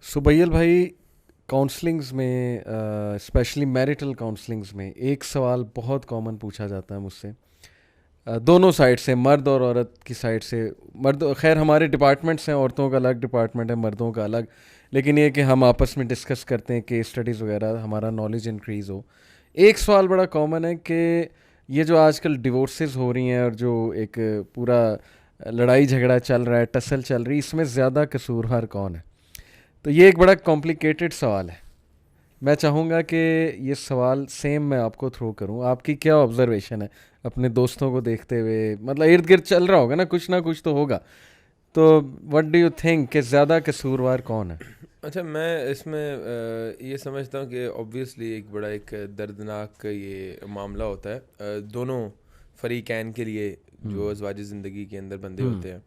सुबैल भाई, काउंसलिंग्स में specially marital counsellings में एक सवाल बहुत कॉमन पूछा जाता है मुझसे, दोनों साइड से, मर्द और औरत की साइड से। मर्द, खैर हमारे डिपार्टमेंट्स हैं, औरतों का अलग डिपार्टमेंट है, मर्दों का अलग। लेकिन ये कि हम आपस में डिस्कस करते हैं, केस स्टडीज़ वगैरह, हमारा नॉलेज इंक्रीज़ हो। एक सवाल बड़ा कॉमन है कि ये जो आजकल डिवोर्सेस हो रही हैं और जो एक पूरा लड़ाई झगड़ा चल रहा है, टसल चल रही, इसमें ज़्यादा कसूरवार कौन है? तो ये एक बड़ा कॉम्प्लिकेटेड सवाल है। मैं चाहूँगा कि ये सवाल सेम मैं आपको थ्रो करूँ। आपकी क्या ऑब्जर्वेशन है अपने दोस्तों को देखते हुए? मतलब इर्द गिर्द चल रहा होगा ना कुछ तो होगा। तो व्हाट डू यू थिंक कि ज़्यादा कसूरवार कौन है? अच्छा, मैं इसमें ये समझता हूँ कि ऑब्वियसली एक बड़ा एक दर्दनाक ये मामला होता है दोनों फरीकैन के लिए जो अज़वाज ज़िंदगी के अंदर बंदे होते हैं।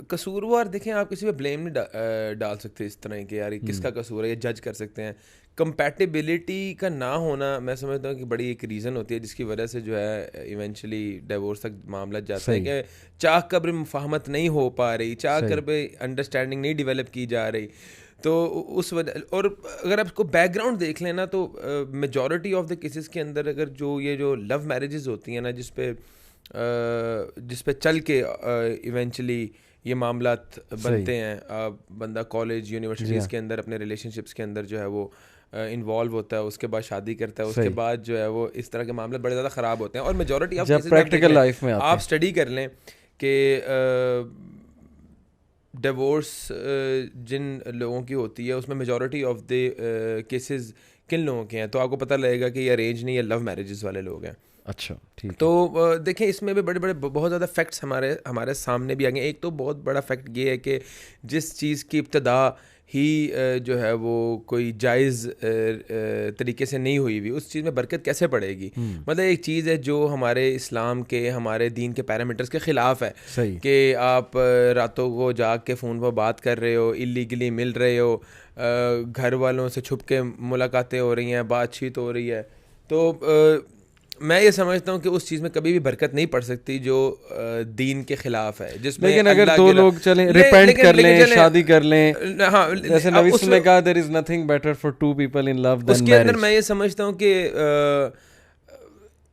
कसूरवार देखें, आप किसी पे ब्लेम नहीं डाल सकते इस तरह के, यार ये किसका कसूर है, ये जज कर सकते हैं। कंपैटिबिलिटी का ना होना मैं समझता हूँ कि बड़ी एक रीज़न होती है जिसकी वजह से जो है इवेंचुअली डिवोर्स तक मामला जाता है कि चाह कब्र मुफाहमत नहीं हो पा रही, चाह कर पे अंडरस्टैंडिंग नहीं डेवलप की जा रही। तो उस वजह, और अगर आप इसको बैकग्राउंड देख लेना तो मेजॉरिटी ऑफ द केसेस के अंदर अगर जो ये जो लव मैरिजेस होती हैं ना, जिस पे चल के इवेंचुअली ये मामलात बनते हैं, बंदा कॉलेज यूनिवर्सिटीज़ के अंदर अपने रिलेशनशिप्स के अंदर जो है वो इन्वॉल्व होता है, उसके बाद शादी करता है, उसके बाद जो है वो इस तरह के मामले बड़े ज़्यादा ख़राब होते हैं। और majority of cases practical life में आप स्टडी कर लें कि डिवोर्स जिन लोगों की होती है उसमें मेजॉरिटी ऑफ द केसेस किन लोगों के हैं, तो आपको पता लगेगा कि ये अरेंज नहीं, ये लव मैरिजेस वाले लोग हैं। अच्छा, ठीक। तो देखें, इसमें भी बड़े बड़े बहुत ज़्यादा फैक्ट्स हमारे सामने भी आ गए। एक तो बहुत बड़ा फैक्ट ये है कि जिस चीज़ की इब्तदा ही जो है वो कोई जायज़ तरीके से नहीं हुई हुई, उस चीज़ में बरकत कैसे पड़ेगी? मतलब एक चीज़ है जो हमारे इस्लाम के, हमारे दीन के पैरामीटर्स के ख़िलाफ़ है कि आप रातों को जाग के फ़ोन पर बात कर रहे हो, इलीगली मिल रहे हो, घर वालों से छुप के मुलाकातें हो रही हैं, बातचीत हो रही है। तो मैं ये समझता हूँ कि उस चीज़ में कभी भी बरकत नहीं पड़ सकती जो दीन के खिलाफ है, जिसमें लेकिन अगर दो लोग चलें, रिपेंट कर लें, शादी कर लें, हाँ, जैसे नबी ने कहा, there is nothing better for two people in love than marriage. उसके अंदर मैं ये समझता हूँ कि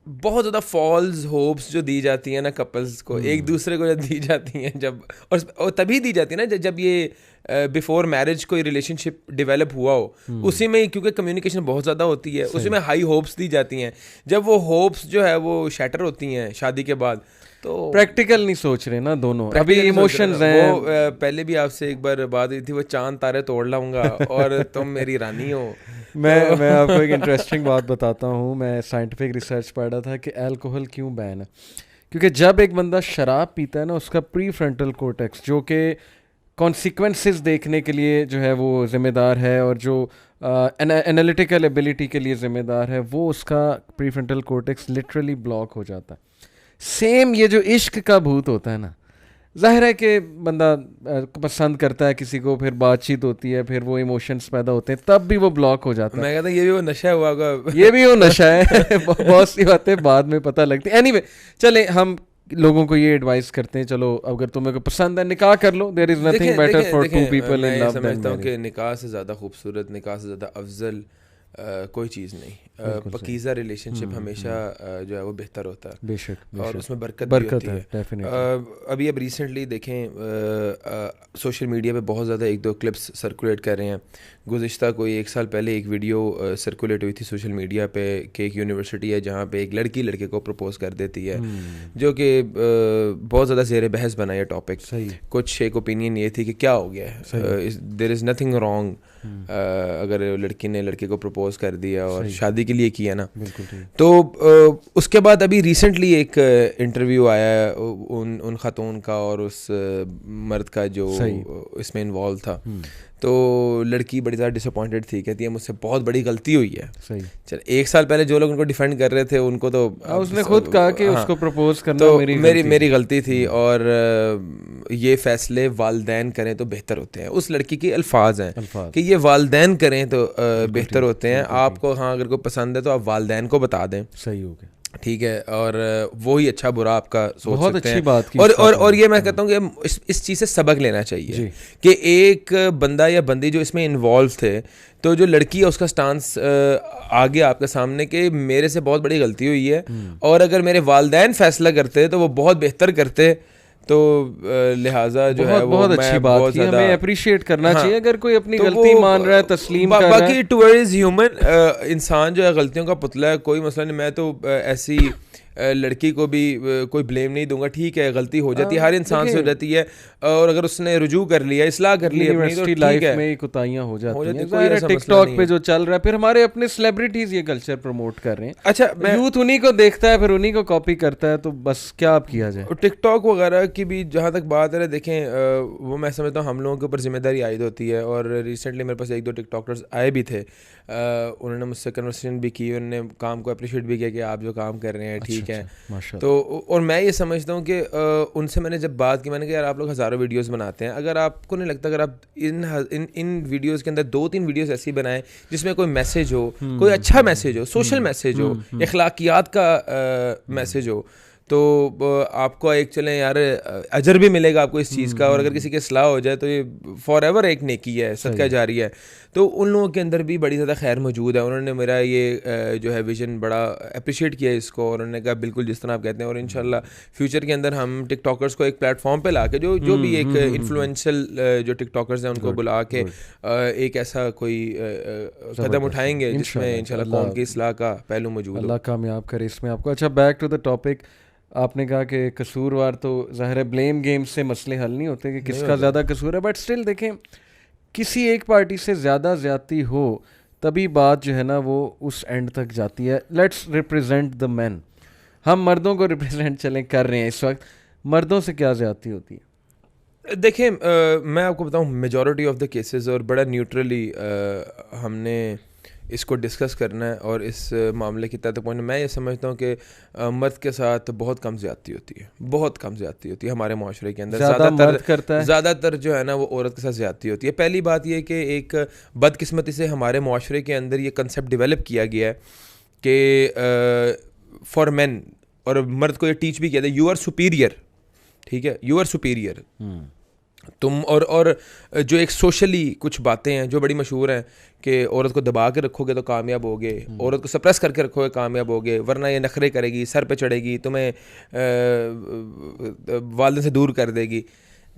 बहुत ज़्यादा फॉल्स होप्स जो दी जाती हैं ना कपल्स को, एक दूसरे को जब दी जाती हैं, जब और तभी दी जाती है ना जब ये बिफोर मैरिज कोई रिलेशनशिप डेवलप हुआ हो, उसी में, क्योंकि कम्युनिकेशन बहुत ज़्यादा होती है, उसी में हाई होप्स दी जाती हैं। जब वो होप्स जो है वो शैटर होती हैं शादी के बाद, तो प्रैक्टिकल नहीं सोच रहे ना दोनों, अभी इमोशंस हैं। वो पहले भी आपसे एक बार बात हुई थी, वो चांद तारे तोड़ लाऊंगा और तुम मेरी रानी हो। मैं आपको एक इंटरेस्टिंग बात बताता हूँ। मैं साइंटिफिक रिसर्च पढ़ रहा था कि अल्कोहल क्यों बैन है। क्योंकि जब एक बंदा शराब पीता है ना, उसका प्री फ्रंटल कोर्टेक्स, जो कि कॉन्सिक्वेंसेस देखने के लिए जो है वो ज़िम्मेदार है और जो एनालिटिकल एबिलिटी के लिए ज़िम्मेदार है, वो उसका pre frontal cortex literally block हो जाता है। सेम ये जो इश्क का भूत होता है ना, जाहिर है कि बंदा पसंद करता है किसी को, फिर बातचीत होती है, फिर वो इमोशंस पैदा होते हैं, तब भी वो ब्लॉक हो जाता है। मैं कहता ये भी वो नशा हुआ होगा। ये भी वो नशा है। बहुत सी बातें बाद में पता लगती है। एनीवे, चले हम लोगों को ये एडवाइस करते हैं, चलो अगर तुम्हें को पसंद है निकाह कर लो, there is nothing better for two people in love. समझता हूँ कि निकाह से ज़्यादा खूबसूरत, निकाह से ज़्यादा अफजल कोई चीज़ नहीं। पकीज़ा रिलेशनशिप हमेशा जो है वो बेहतर होता है, बेशक, और उसमें बरकत भी होती है। डेफिनेटली अब रिसेंटली देखें, सोशल मीडिया पे बहुत ज़्यादा एक दो क्लिप्स सर्कुलेट कर रहे हैं। गुज़िश्ता कोई 1 साल पहले एक वीडियो सर्कुलेट हुई थी सोशल मीडिया पे कि एक यूनिवर्सिटी है जहाँ पे एक लड़की लड़के को प्रपोज कर देती है, जो कि बहुत ज़्यादा ज़ेर बहस बना ये टॉपिक। कुछ एक ओपिनियन ये थी कि क्या हो गया है, देयर इज़ नथिंग रॉन्ग अगर लड़की ने लड़के को प्रपोज कर दिया और शादी के लिए किया ना। तो उसके बाद अभी रिसेंटली एक इंटरव्यू आया है उन खातून का और उस मर्द का जो इसमें इन्वॉल्व था। तो लड़की बड़ी ज़्यादा डिसअपॉइंटेड थी, कहती है मुझसे बहुत बड़ी गलती हुई है। चल, 1 साल पहले जो लोग उनको डिफेंड कर रहे थे उनको तो उसने खुद कहा कि उसको प्रपोज करना तो मेरी गलती थी, और ये फैसले वालदैन करें तो बेहतर होते हैं। उस लड़की के अल्फाज हैं कि ये वालदैन करें तो बेहतर होते हैं। आपको हाँ अगर कोई पसंद है तो आप वालदैन को बता दें। सही हो गया। ठीक है, और वो ही अच्छा बुरा आपका सोच बहुत सकते अच्छी हैं। बात की और ये मैं कहता हूँ कि इस चीज़ से सबक लेना चाहिए कि एक बंदा या बंदी जो इसमें इन्वॉल्व थे, तो जो लड़की है उसका स्टांस आ गया आपके सामने कि मेरे से बहुत बड़ी गलती हुई है, और अगर मेरे वालिदैन फैसला करते तो वो बहुत बेहतर करते, तो लिहाजा जो है वो बहुत अच्छी बात बहुत की, ज़्यादा हमें अप्रिशिएट करना चाहिए अगर कोई अपनी तो गलती मान रहा है, तस्लीम कर रहा है। बाकी टुवर्ड इज ह्यूमन, इंसान जो है गलतियों का पुतला है, कोई मसला नहीं। मैं तो ऐसी लड़की को भी कोई ब्लेम नहीं दूंगा, ठीक है गलती हो जाती है, हर इंसान से हो जाती है, और अगर उसने रुजू कर लिया, इस्लाह कर ली अपनी, तो ठीक लाइफ है, में कोताहियां हो जाती हैं। कोई ऐसा मसला टिकटॉक नहीं पे है। जो चल रहा है, फिर हमारे अपने सेलिब्रिटीज ये कल्चर प्रमोट कर रहे हैं। अच्छा, यूथ उन्हीं को देखता है, फिर उन्हीं को कॉपी करता है, तो बस क्या आप किया जाए। टिकटॉक वगैरह की भी जहाँ तक बात है, देखें वो मैं समझता हूँ हम लोगों के ऊपर जिम्मेदारी आयद होती है, और रिसेंटली मेरे पास 1-2 टिकटॉकर्स आए भी थे, उन्होंने मुझसे कन्वर्सेशन भी की, उन्होंने काम को अप्रिशिएट भी किया कि आप जो काम कर रहे हैं ठीक है। तो और मैं ये समझता हूँ कि उनसे मैंने जब बात की, मैंने कहा यार आप लोग हज़ारों वीडियोस बनाते हैं, अगर आपको नहीं लगता अगर आप इन वीडियोस के अंदर 2-3 वीडियोस ऐसी बनाएं जिसमें कोई मैसेज हो, कोई अच्छा मैसेज हो, सोशल मैसेज हो, अखलाकियात का मैसेज हो, तो आपको एक चलें यार अजर भी मिलेगा आपको इस चीज़ का, और अगर किसी की इस्लाह हो जाए तो ये फॉर एवर एक नेकी है, सदका जारी है। तो उन लोगों के अंदर भी बड़ी ज़्यादा खैर मौजूद है। उन्होंने मेरा ये जो है विजन बड़ा अप्रिशिएट किया इसको, और उन्होंने कहा बिल्कुल जिस तरह आप कहते हैं, और इंशाल्लाह फ्यूचर के अंदर हम टिकटॉकर्स को एक प्लेटफॉर्म पे ला के जो भी एक इन्फ्लुएंशियल जो टिकटॉकर्स हैं उनको बुला के एक ऐसा कोई कदम उठाएंगे जिसमें इंशाल्लाह कौम की इस्लाह का पहलू मौजूद हो। अल्लाह कामयाब करे इसमें आपको। अच्छा, बैक टू द टॉपिक, आपने कहा कि कसूरवार, तो ज़ाहिर है ब्लेम गेम से मसले हल नहीं होते कि किसका ज़्यादा कसूर है, बट स्टिल देखें किसी एक पार्टी से ज़्यादा ज़्यादती हो तभी बात जो है ना वो उस एंड तक जाती है। लेट्स रिप्रेजेंट द मैन, हम मर्दों को रिप्रेजेंट चलें कर रहे हैं इस वक्त, मर्दों से क्या ज़्यादती होती है? देखिए मैं आपको बताऊं मेजॉरिटी ऑफ द केसेस, और बड़ा न्यूट्रली हमने इसको डिस्कस करना है, और इस मामले की तय तक पहुँचना, मैं ये समझता हूँ कि मर्द के साथ बहुत कम ज़्यादती होती है, बहुत कम ज़्यादती होती है हमारे माशरे के अंदर। ज़्यादातर जो है ना वो औरत के साथ ज़्यादती होती है। पहली बात ये कि एक बदकिस्मती से हमारे माशरे के अंदर ये कंसेप्ट डेवलप किया गया है कि फॉर मैन, और मर्द को ये टीच भी किया था, यू आर सुपीरियर, ठीक है, यू आर सुपीरियर तुम। और जो एक सोशली कुछ बातें हैं जो बड़ी मशहूर हैं कि औरत को दबा के रखोगे तो कामयाब होगे, औरत को सप्रेस करके रखोगे कामयाब होगे, वरना ये नखरे करेगी, सर पे चढ़ेगी, तुम्हें वालिद से दूर कर देगी।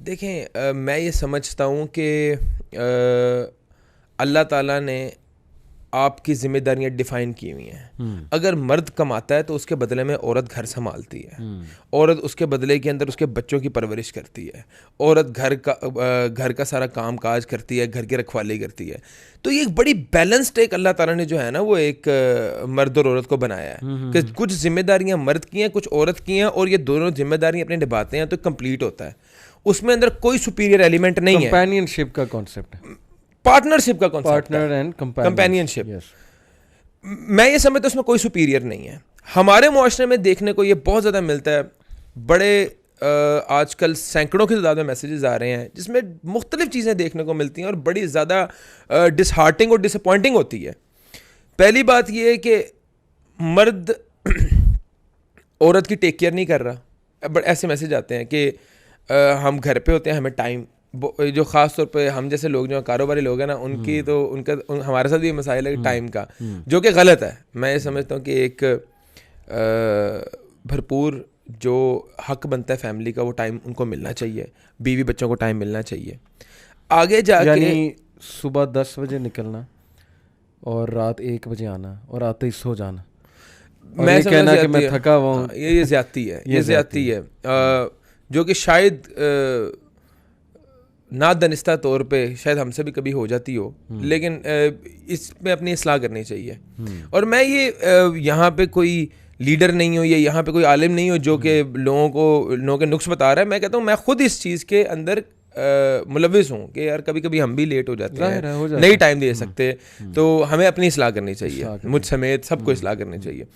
देखें मैं ये समझता हूँ कि अल्लाह ताला ने आपकी ज़िम्मेदारियाँ डिफ़ाइन की हुई हैं। अगर मर्द कमाता है तो उसके बदले में औरत घर संभालती है, औरत उसके बदले के अंदर उसके बच्चों की परवरिश करती है, औरत घर का सारा काम काज करती है, घर की रखवाली करती है। तो ये एक बड़ी बैलेंस्ड एक अल्लाह ताला ने जो है ना वो एक मर्द और औरत को बनाया है कि कुछ जिम्मेदारियाँ मर्द की हैं, कुछ औरत की हैं, और ये दोनों जिम्मेदारियाँ अपने निभाते हैं तो कंप्लीट होता है। उसमें अंदर कोई सुपीरियर एलिमेंट नहीं है। कंपेनियनशिप का कॉन्सेप्ट है, पार्टनरशिप का कॉन्सेप्ट, पार्टनर एंड कंपेनियनशिप। मैं ये समझता हूँ उसमें कोई सुपीरियर नहीं है। हमारे मुआशरे में देखने को ये बहुत ज़्यादा मिलता है, बड़े आजकल सैकड़ों की तादाद में मैसेजेस आ रहे हैं जिसमें मुख्तलिफ चीज़ें देखने को मिलती हैं और बड़ी ज़्यादा डिसहार्टिंग और डिसअपॉइंटिंग होती है। पहली बात ये है कि मर्द औरत की टेक केयर नहीं कर रहा, बट ऐसे मैसेज आते हैं कि हम घर पे होते हैं, हमें टाइम, जो ख़ास तौर पे हम जैसे लोग जो कारोबारी लोग हैं ना उनकी तो हमारे साथ भी मसाइल है टाइम का, जो कि गलत है। मैं ये समझता हूँ कि एक भरपूर जो हक बनता है फैमिली का वो टाइम उनको मिलना चाहिए, बीवी बच्चों को टाइम मिलना चाहिए। आगे जाके यानी सुबह 10 बजे निकलना और रात 1 बजे आना और आते ही सो जाना, मैं ये कहना कि मैं थका हुआ हूँ, ये ज़्यादती है, ये ज़्यादती है, जो कि शायद नादनिस्ता तौर पे शायद हमसे भी कभी हो जाती हो, लेकिन इसमें अपनी इस्लाह करनी चाहिए। और मैं ये यहाँ पे कोई लीडर नहीं हूँ या यहाँ पे कोई आलिम नहीं हूँ जो कि लोगों के नुक्स बता रहा है। मैं कहता हूँ मैं खुद इस चीज़ के अंदर मुलविस हूँ कि यार कभी कभी हम भी लेट हो जाते हैं, नहीं टाइम दे सकते, तो हमें अपनी इस्लाह करनी चाहिए, मुझ समेत सबको इस्लाह करनी चाहिए।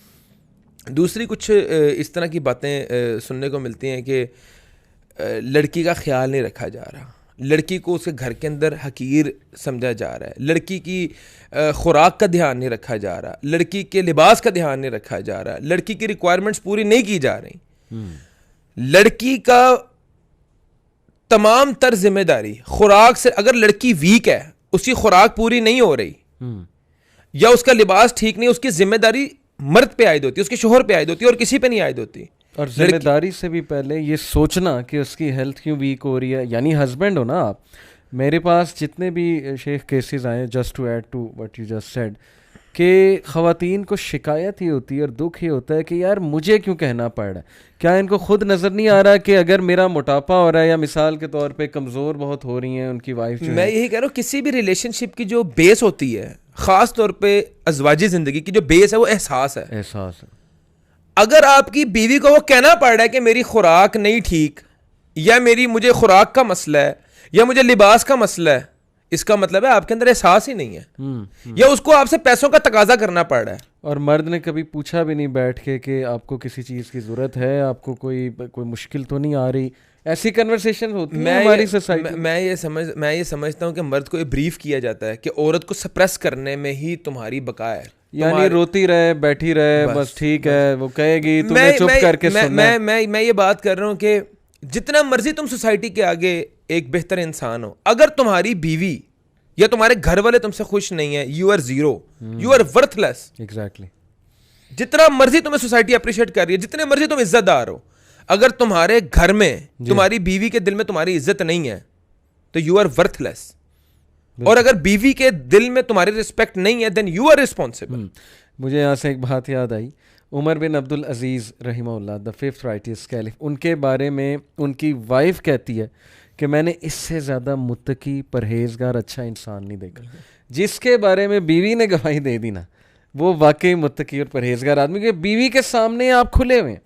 दूसरी कुछ इस तरह की बातें सुनने को मिलती हैं कि लड़की का ख्याल नहीं रखा जा रहा। लड़की को उसके घर के अंदर हकीर समझा जा रहा है, लड़की की खुराक का ध्यान नहीं रखा जा रहा, लड़की के लिबास का ध्यान नहीं रखा जा रहा, लड़की की रिक्वायरमेंट्स पूरी नहीं की जा रही, लड़की का तमाम तर जिम्मेदारी खुराक से, अगर लड़की वीक है, उसकी खुराक पूरी नहीं हो रही या उसका लिबास ठीक नहीं, उसकी जिम्मेदारी मर्द पे आयद होती है, उसके शोहर पे आयद होती है और किसी पे नहीं आयद होती। और जिम्मेदारी से भी पहले ये सोचना कि उसकी हेल्थ क्यों वीक हो रही है, यानी हस्बैंड हो ना आप। मेरे पास जितने भी शेख केसेस आए, just to add to what you just said, कि ख़वातीन को शिकायत ही होती है और दुख ही होता है कि यार मुझे क्यों कहना पड़ रहा है। क्या इनको खुद नज़र नहीं आ रहा कि अगर मेरा मोटापा हो रहा है या मिसाल के तौर पे कमज़ोर बहुत हो रही हैं उनकी वाइफ जो मैं यही कह रहा हूँ, किसी भी रिलेशनशिप की जो बेस होती है, ख़ास तौर पे अज़वाजी ज़िंदगी की जो बेस है वो एहसास है। एहसास है। अगर आपकी बीवी को वो कहना पड़ रहा है कि मेरी खुराक नहीं ठीक, या मुझे खुराक का मसला है, या मुझे लिबास का मसला है, इसका मतलब है आपके अंदर एहसास ही नहीं है, या उसको आपसे पैसों का तकाजा करना पड़ रहा है। और मर्द ने कभी पूछा भी नहीं बैठ के कि आपको किसी चीज़ की ज़रूरत है, आपको कोई मुश्किल तो नहीं आ रही। ऐसी कन्वर्सेशन होती है हमारी सोसाइटी। मैं ये समझता हूँ कि मर्द को ये ब्रीफ किया जाता है कि औरत को सप्रेस करने में ही तुम्हारी बका है, यानी रोती रहे, बैठी रहे, बस ठीक है, वो कहेगी, तुम्हें चुप करके सुनना है। मैं ये बात कर रहा हूँ कि जितना मर्जी तुम सोसाइटी के आगे एक बेहतर इंसान हो, अगर तुम्हारी बीवी या तुम्हारे घर वाले तुमसे खुश नहीं है, you are zero, you are worthless. Exactly. जितना मर्जी तुम्हें सोसाइटी अप्रिशिएट कर रही है, जितने मर्जी तुम इज्जतदार हो, अगर तुम्हारे घर में तुम्हारी बीवी के दिल में तुम्हारी इज्जत नहीं है तो यू आर वर्थलेस। और अगर बीवी के दिल में तुम्हारी रिस्पेक्ट नहीं है देन यू आर रिस्पॉन्सिबल। मुझे यहाँ से एक बात याद आई, उमर बिन अब्दुल अजीज़ रहिमहुल्लाह, द 5th राइटियस कैलिफ, उनके बारे में उनकी वाइफ कहती है कि मैंने इससे ज़्यादा मुत्तकी, परहेजगार, अच्छा इंसान नहीं देखा। जिसके बारे में बीवी ने गवाही दे दी ना, वो वाकई मुत्तकी और परहेजगार आदमी, क्योंकि बीवी के सामने आप खुले हुए हैं,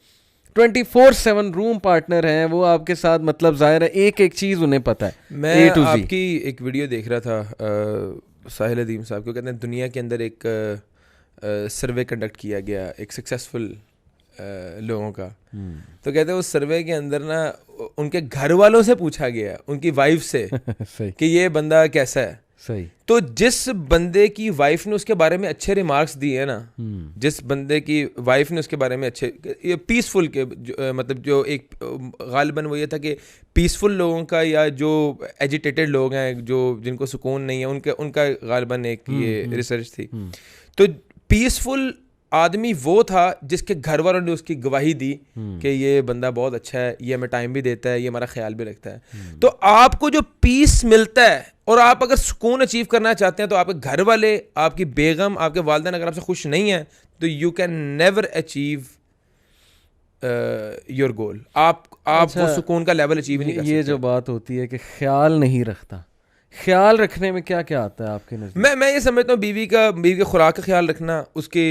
24/7 रूम पार्टनर हैं वो आपके साथ, मतलब जाहिर है एक एक चीज़ उन्हें पता है। मैं आपकी एक वीडियो देख रहा था, साहिल अदीम साहब को, कहते हैं दुनिया के अंदर एक सर्वे कंडक्ट किया गया एक सक्सेसफुल लोगों का, तो कहते हैं उस सर्वे के अंदर ना उनके घर वालों से पूछा गया, उनकी वाइफ से कि ये बंदा कैसा है। सही। तो जिस बंदे की वाइफ ने उसके बारे में अच्छे रिमार्क्स दिए हैं ना, जिस बंदे की वाइफ ने उसके बारे में अच्छे, ये पीसफुल के मतलब जो एक गालिबन वो ये था कि पीसफुल लोगों का या जो एजिटेटेड लोग हैं, जो जिनको सुकून नहीं है, उनका गालिबन एक ये रिसर्च थी। तो पीसफुल आदमी वो था जिसके घर वालों ने उसकी गवाही दी कि ये बंदा बहुत अच्छा है, ये हमें टाइम भी देता है, ये हमारा ख्याल भी रखता है। तो आपको जो पीस मिलता है, और आप अगर सुकून अचीव करना चाहते हैं, तो आपके घर वाले, आपकी बेगम, आपके वालिदैन अगर आपसे खुश नहीं है तो you can never achieve your goal. आप अच्छा, वो सुकून का लेवल अचीव नहीं कर सकते। ये जो बात होती है कि ख्याल नहीं रखता, ख्याल रखने में क्या क्या आता है आपके नज़र? मैं ये समझता हूँ बीवी के खुराक का ख्याल रखना, उसके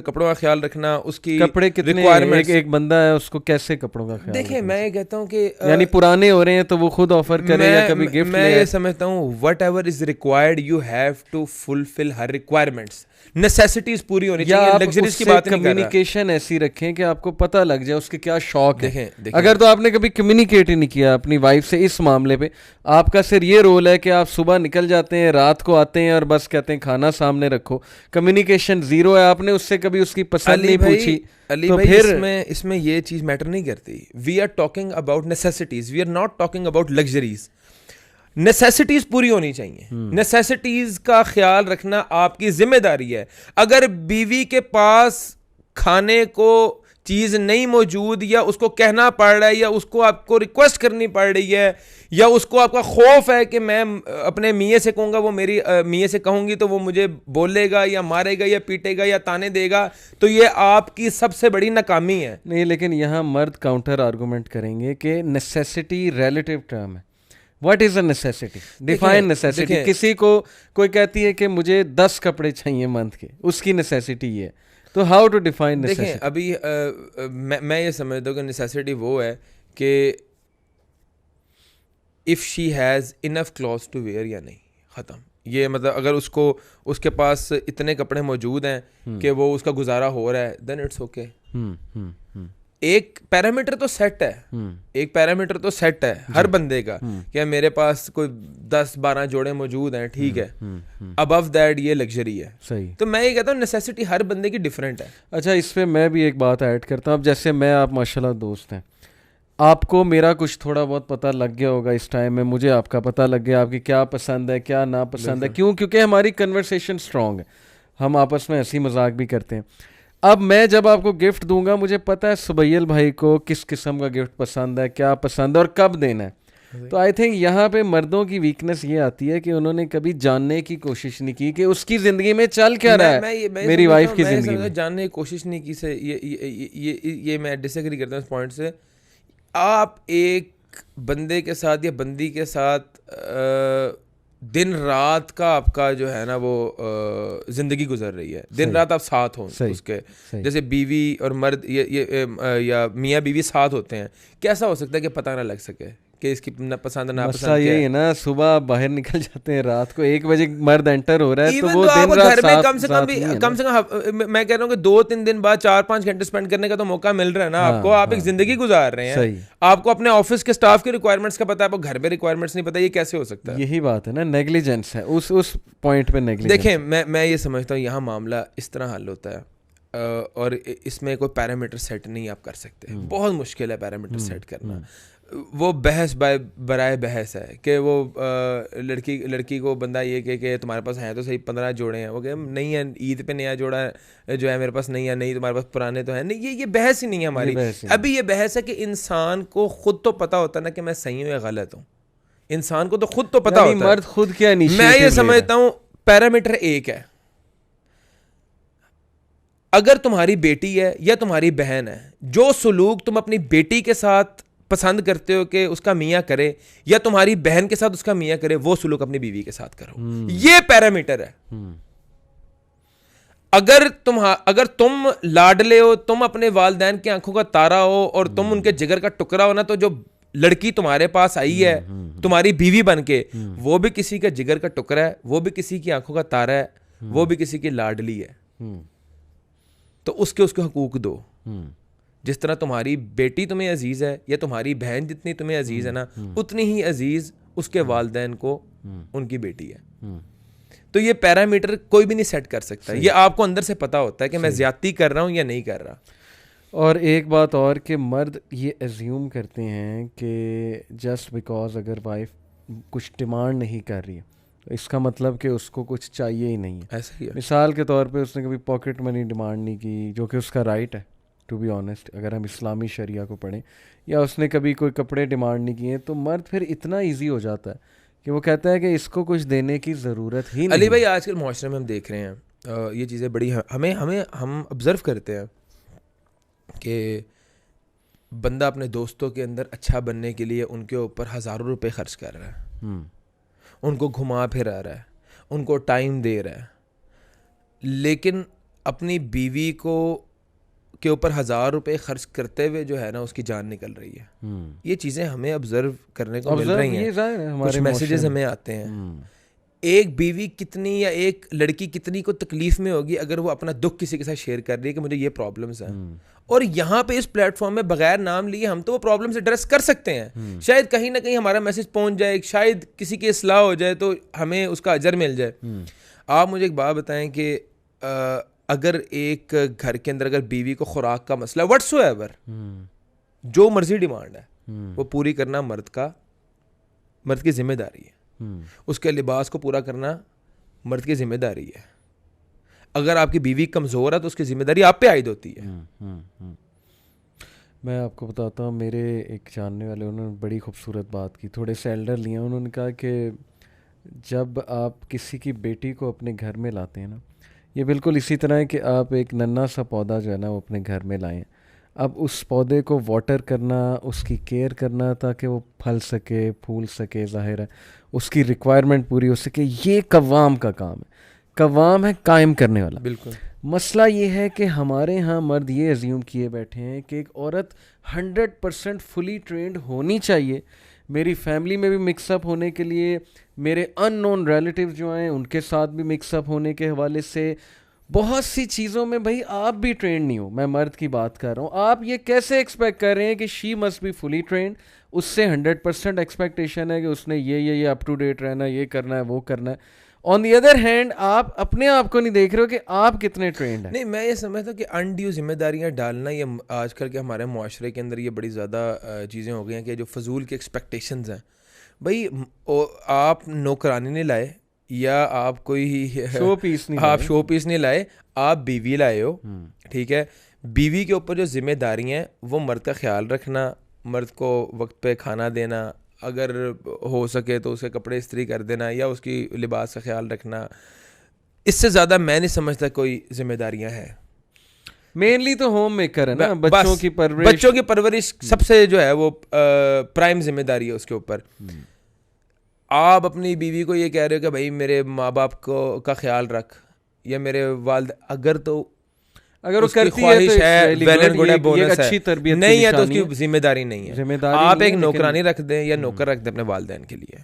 कपड़ों का ख्याल रखना, उसकी कपड़े कितने, एक बंदा है उसको कैसे कपड़ों का ख्याल? देखिए मैं ये कहता हूँ कि यानी पुराने हो रहे हैं तो वो खुद ऑफर करे या कभी गिफ्ट ले। मैं ये समझता हूँ whatever is required you have to fulfil हर रिक्वायरमेंट्स, नेसेसिटीज पूरी होनी चाहिए, लग्जरीज की बात नहीं कर रहा। कम्युनिकेशन ऐसी रखें कि आपको पता लग जाए उसके क्या शौक है। अगर तो आपने कभी कम्युनिकेट ही नहीं किया अपनी वाइफ से इस मामले पे, आपका सिर्फ ये रोल है कि आप सुबह निकल जाते हैं, रात को आते हैं और बस कहते हैं खाना सामने रखो, कम्युनिकेशन जीरो है, आपने उससे कभी उसकी पसंद नहीं पूछी, अली तो भाई फिर इसमें ये चीज मैटर नहीं करती। We are talking about necessities, we are not talking about luxuries. Necessities पूरी होनी चाहिए, नेसेसिटीज का ख्याल रखना आपकी जिम्मेदारी है। अगर बीवी के पास खाने को चीज़ नहीं मौजूद, या उसको कहना पड़ रहा है, या उसको आपको रिक्वेस्ट करनी पड़ रही है, या उसको आपका खौफ है कि मैं अपने मियाँ से कहूँगा, वो मेरी मियाँ से कहूँगी तो वो मुझे बोलेगा या मारेगा या पीटेगा या ताने देगा, तो ये आपकी सबसे बड़ी नाकामी है। नहीं, लेकिन यहाँ मर्द काउंटर आर्गूमेंट करेंगे कि नेसेसिटी रिलेटिव टर्म है। What is a necessity? Define necessity. किसी को कोई कहती है कि मुझे 10 कपड़े चाहिए मंथ के, उसकी नेसेसिटी ये है, तो हाउ टू डिफाइन नेसेसिटी? देखें अभी मैं ये समझता हूँ कि नेसेसिटी वो है कि if she has enough clothes to wear या नहीं, ख़त्म। ये मतलब अगर उसके पास इतने कपड़े मौजूद हैं कि वो उसका गुजारा हो रहा है, देन इट्स ओके। एक पैरामीटर तो सेट है, एक पैरामीटर तो सेट है हर बंदे का, क्या मेरे पास कोई 10-12 जोड़े मौजूद हैं, ठीक है, अबव दैट ये लग्जरी है। सही। तो मैं ये कहता हूँ नेसेसिटी हर बंदे की डिफरेंट है। अच्छा, इस पे मैं भी एक बात ऐड करता हूँ। अब जैसे मैं आप माशाल्लाह दोस्त हैं, आपको मेरा कुछ थोड़ा बहुत पता लग गया होगा इस टाइम में, मुझे आपका पता लग गया आपकी क्या पसंद है क्या ना पसंद है। क्यों? क्योंकि हमारी कन्वर्सेशन स्ट्रांग है, हम आपस में हंसी मजाक भी करते हैं। अब मैं जब आपको गिफ्ट दूंगा, मुझे पता है सुबैल भाई को किस किस्म का गिफ्ट पसंद है, क्या पसंद है और कब देना है। तो आई थिंक यहाँ पे मर्दों की वीकनेस ये आती है कि उन्होंने कभी जानने की कोशिश नहीं की कि उसकी जिंदगी में चल क्या रहा है, मेरी वाइफ की जिंदगी में जानने की कोशिश नहीं की से ये मैं डिसएग्री करता हूँ इस पॉइंट से। आप एक बंदे के साथ या बंदी के साथ दिन रात का आपका जो है ना वो जिंदगी गुजर रही है, दिन रात आप साथ हो उसके, जैसे बीवी और मर्द ये या मियाँ बीवी साथ होते हैं, कैसा हो सकता है कि पता ना लग सके कि इसकी पसंद ना पसंद यही है ना। सुबह बाहर निकल जाते हैं, रात को 1 बजे मर्द एंटर हो रहा है, तो वो तो दिन रात घर में कम से कम मैं कह रहा हूँ कि 2-3 दिन बाद 4-5 घंटे स्पेंड करने का तो मौका मिल रहा है ना आपको। आप एक जिंदगी गुजार रहे हैं, आपको अपने ऑफिस के स्टाफ के रिक्वायरमेंट्स का पता है, आपको घर में रिक्वायरमेंट्स नहीं पता, ये कैसे हो सकता है? यही बात है ना, नेग्लिजेंस है उस पॉइंट पे नेग्लिजेंस। देखें, मैं ये समझता हूँ यहाँ मामला इस तरह हल होता है और इसमें कोई पैरामीटर सेट नहीं आप कर सकते, बहुत मुश्किल है पैरामीटर सेट करना। वो बहस बराए बहस है कि वो लड़की को बंदा ये कहे कि तुम्हारे पास हैं तो सही 15 जोड़े हैं, वो कहे नहीं है, ईद पे नया जोड़ा जो है मेरे पास नहीं है, नहीं तुम्हारे पास पुराने तो हैं नहीं। ये बहस ही नहीं है हमारी। अभी ये बहस है कि इंसान को खुद तो पता होता है ना कि मैं सही हूँ या गलत हूँ, इंसान को तो खुद तो पता होता है। मर्द खुद क्या मैं ये समझता हूँ पैरामीटर एक है। अगर तुम्हारी बेटी है या तुम्हारी बहन है, जो सलूक तुम अपनी बेटी के साथ पसंद करते हो कि उसका मियाँ करे या तुम्हारी बहन के साथ उसका मियाँ करे, वो सलूक अपनी बीवी के साथ करो। ये पैरामीटर है। अगर तुम लाडले हो, तुम अपने वालिदैन की आंखों का तारा हो और तुम उनके जिगर का टुकड़ा हो ना, तो जो लड़की तुम्हारे पास आई है तुम्हारी बीवी बनके, वो भी किसी का जिगर का टुकड़ा है, वो भी किसी की आंखों का तारा है, वो भी किसी की लाडली है। तो उसके हकूक दो। जिस तरह तुम्हारी बेटी तुम्हें अजीज है या तुम्हारी बहन जितनी तुम्हें अजीज है ना, उतनी ही अजीज उसके वालिदैन को उनकी बेटी है। तो ये पैरामीटर कोई भी नहीं सेट कर सकता, ये आपको अंदर से पता होता है कि मैं ज्यादती कर रहा हूँ या नहीं कर रहा। और एक बात और कि मर्द ये एज्यूम करते हैं कि जस्ट बिकॉज अगर वाइफ कुछ डिमांड नहीं कर रही है तो इसका मतलब कि उसको कुछ चाहिए ही नहीं है। ऐसा ही है। मिसाल के तौर पे उसने कभी पॉकेट मनी डिमांड नहीं की, जो कि उसका राइट है टू बी ऑनेस्ट, अगर हम इस्लामी शरिया को पढ़ें, या उसने कभी कोई कपड़े डिमांड नहीं किए, तो मर्द फिर इतना ईजी हो जाता है कि वो कहता है कि इसको कुछ देने की ज़रूरत ही नहीं। अली भाई, आजकल माशरे में हम देख रहे हैं ये चीज़ें बड़ी हम ऑब्ज़र्व करते हैं कि बंदा अपने दोस्तों के अंदर अच्छा बनने के लिए उनके ऊपर हज़ारों रुपए खर्च कर रहा है, उनको घुमा फिरा रहा है, उनको टाइम दे रहा है, लेकिन अपनी बीवी के ऊपर 1000 रुपए खर्च करते हुए जो है ना उसकी जान निकल रही है। ये चीज़ें हमें ऑब्जर्व करने को मिल रही हैं, कुछ मैसेजेस हमें आते हैं। एक बीवी कितनी या एक लड़की कितनी को तकलीफ में होगी अगर वो अपना दुख किसी के साथ शेयर कर रही है कि मुझे ये प्रॉब्लम्स हैं, और यहाँ पे इस प्लेटफॉर्म में बगैर नाम लिए हम तो वो प्रॉब्लम्स एड्रेस कर सकते हैं। शायद कहीं ना कहीं हमारा मैसेज पहुंच जाए, शायद किसी की इस्लाह हो जाए तो हमें उसका अजर मिल जाए। आप मुझे एक बात बताएं कि अगर एक घर के अंदर अगर बीवी को खुराक का मसला व्हाट्सोएवर जो मर्जी डिमांड है वो पूरी करना मर्द की जिम्मेदारी है, उसके लिबास को पूरा करना मर्द की जिम्मेदारी है। अगर आपकी बीवी कमज़ोर है तो उसकी जिम्मेदारी आप पे आयद होती है। मैं आपको बताता हूँ, मेरे एक जानने वाले उन्होंने बड़ी खूबसूरत बात की, थोड़े से एल्डर लिए, उन्होंने कहा कि जब आप किसी की बेटी को अपने घर में लाते हैं ना, ये बिल्कुल इसी तरह है कि आप एक नन्हा सा पौधा जो है ना वो अपने घर में लाएं। अब उस पौधे को वाटर करना, उसकी केयर करना ताकि वो फल सके, फूल सके, ज़ाहिर है उसकी रिक्वायरमेंट पूरी हो सके, ये कव्वाम का काम है। कव्वाम है कायम करने वाला। बिल्कुल। मसला ये है कि हमारे यहाँ मर्द ये एज्यूम किए बैठे हैं कि एक औरत 100% फुली ट्रेंड होनी चाहिए, मेरी फैमिली में भी मिक्सअप होने के लिए, मेरे अननोन रिलेटिव जो हैं उनके साथ भी मिक्सअप होने के हवाले से, बहुत सी चीज़ों में भाई आप भी ट्रेंड नहीं हो, मैं मर्द की बात कर रहा हूँ, आप ये कैसे एक्सपेक्ट कर रहे हैं कि she must be fully trend, उससे 100% एक्सपेक्टेशन है कि उसने ये अप टू डेट रहना, ये करना है, वो करना है। ऑन दी अदर हैंड आप अपने आप को नहीं देख रहे हो कि आप कितने ट्रेंड हैं। नहीं, मैं ये समझता हूँ कि अनड्यू जिम्मेदारियाँ डालना, ये आजकल के हमारे मुआशरे के अंदर ये बड़ी ज़्यादा चीज़ें हो गई हैं कि जो फजूल की एक्सपेक्टेशंस हैं भाई, आप नौकरानी नहीं लाए या आप कोई शो पीस नहीं आप लाए। शो पीस नहीं लाए, आप बीवी लाए हो, ठीक है। बीवी के ऊपर जो जिम्मेदारियाँ हैं वो मर्द का ख्याल रखना, मर्द को वक्त पे खाना देना, अगर हो सके तो उसके कपड़े इस्त्री कर देना या उसकी लिबास का ख्याल रखना, इससे ज़्यादा मैं नहीं समझता कोई जिम्मेदारियाँ हैं। मेनली तो होम मेकर है ना, बस बच्चों की परवरिश सबसे जो है वो प्राइम जिम्मेदारी है उसके ऊपर। आप अपनी बीवी को ये कह रहे हो कि भाई मेरे माँ बाप को का ख्याल रख, या मेरे वालिद, अगर वो करती है तो है, वेल एंड गुड है, ये बोनस अच्छी है, तरबियत नहीं की है तो निशानी उसकी जिम्मेदारी नहीं है। जिम्मेदारी आप नहीं एक है, नौकरानी रख दें या नौकर रख दें अपने वालिदैन के लिए,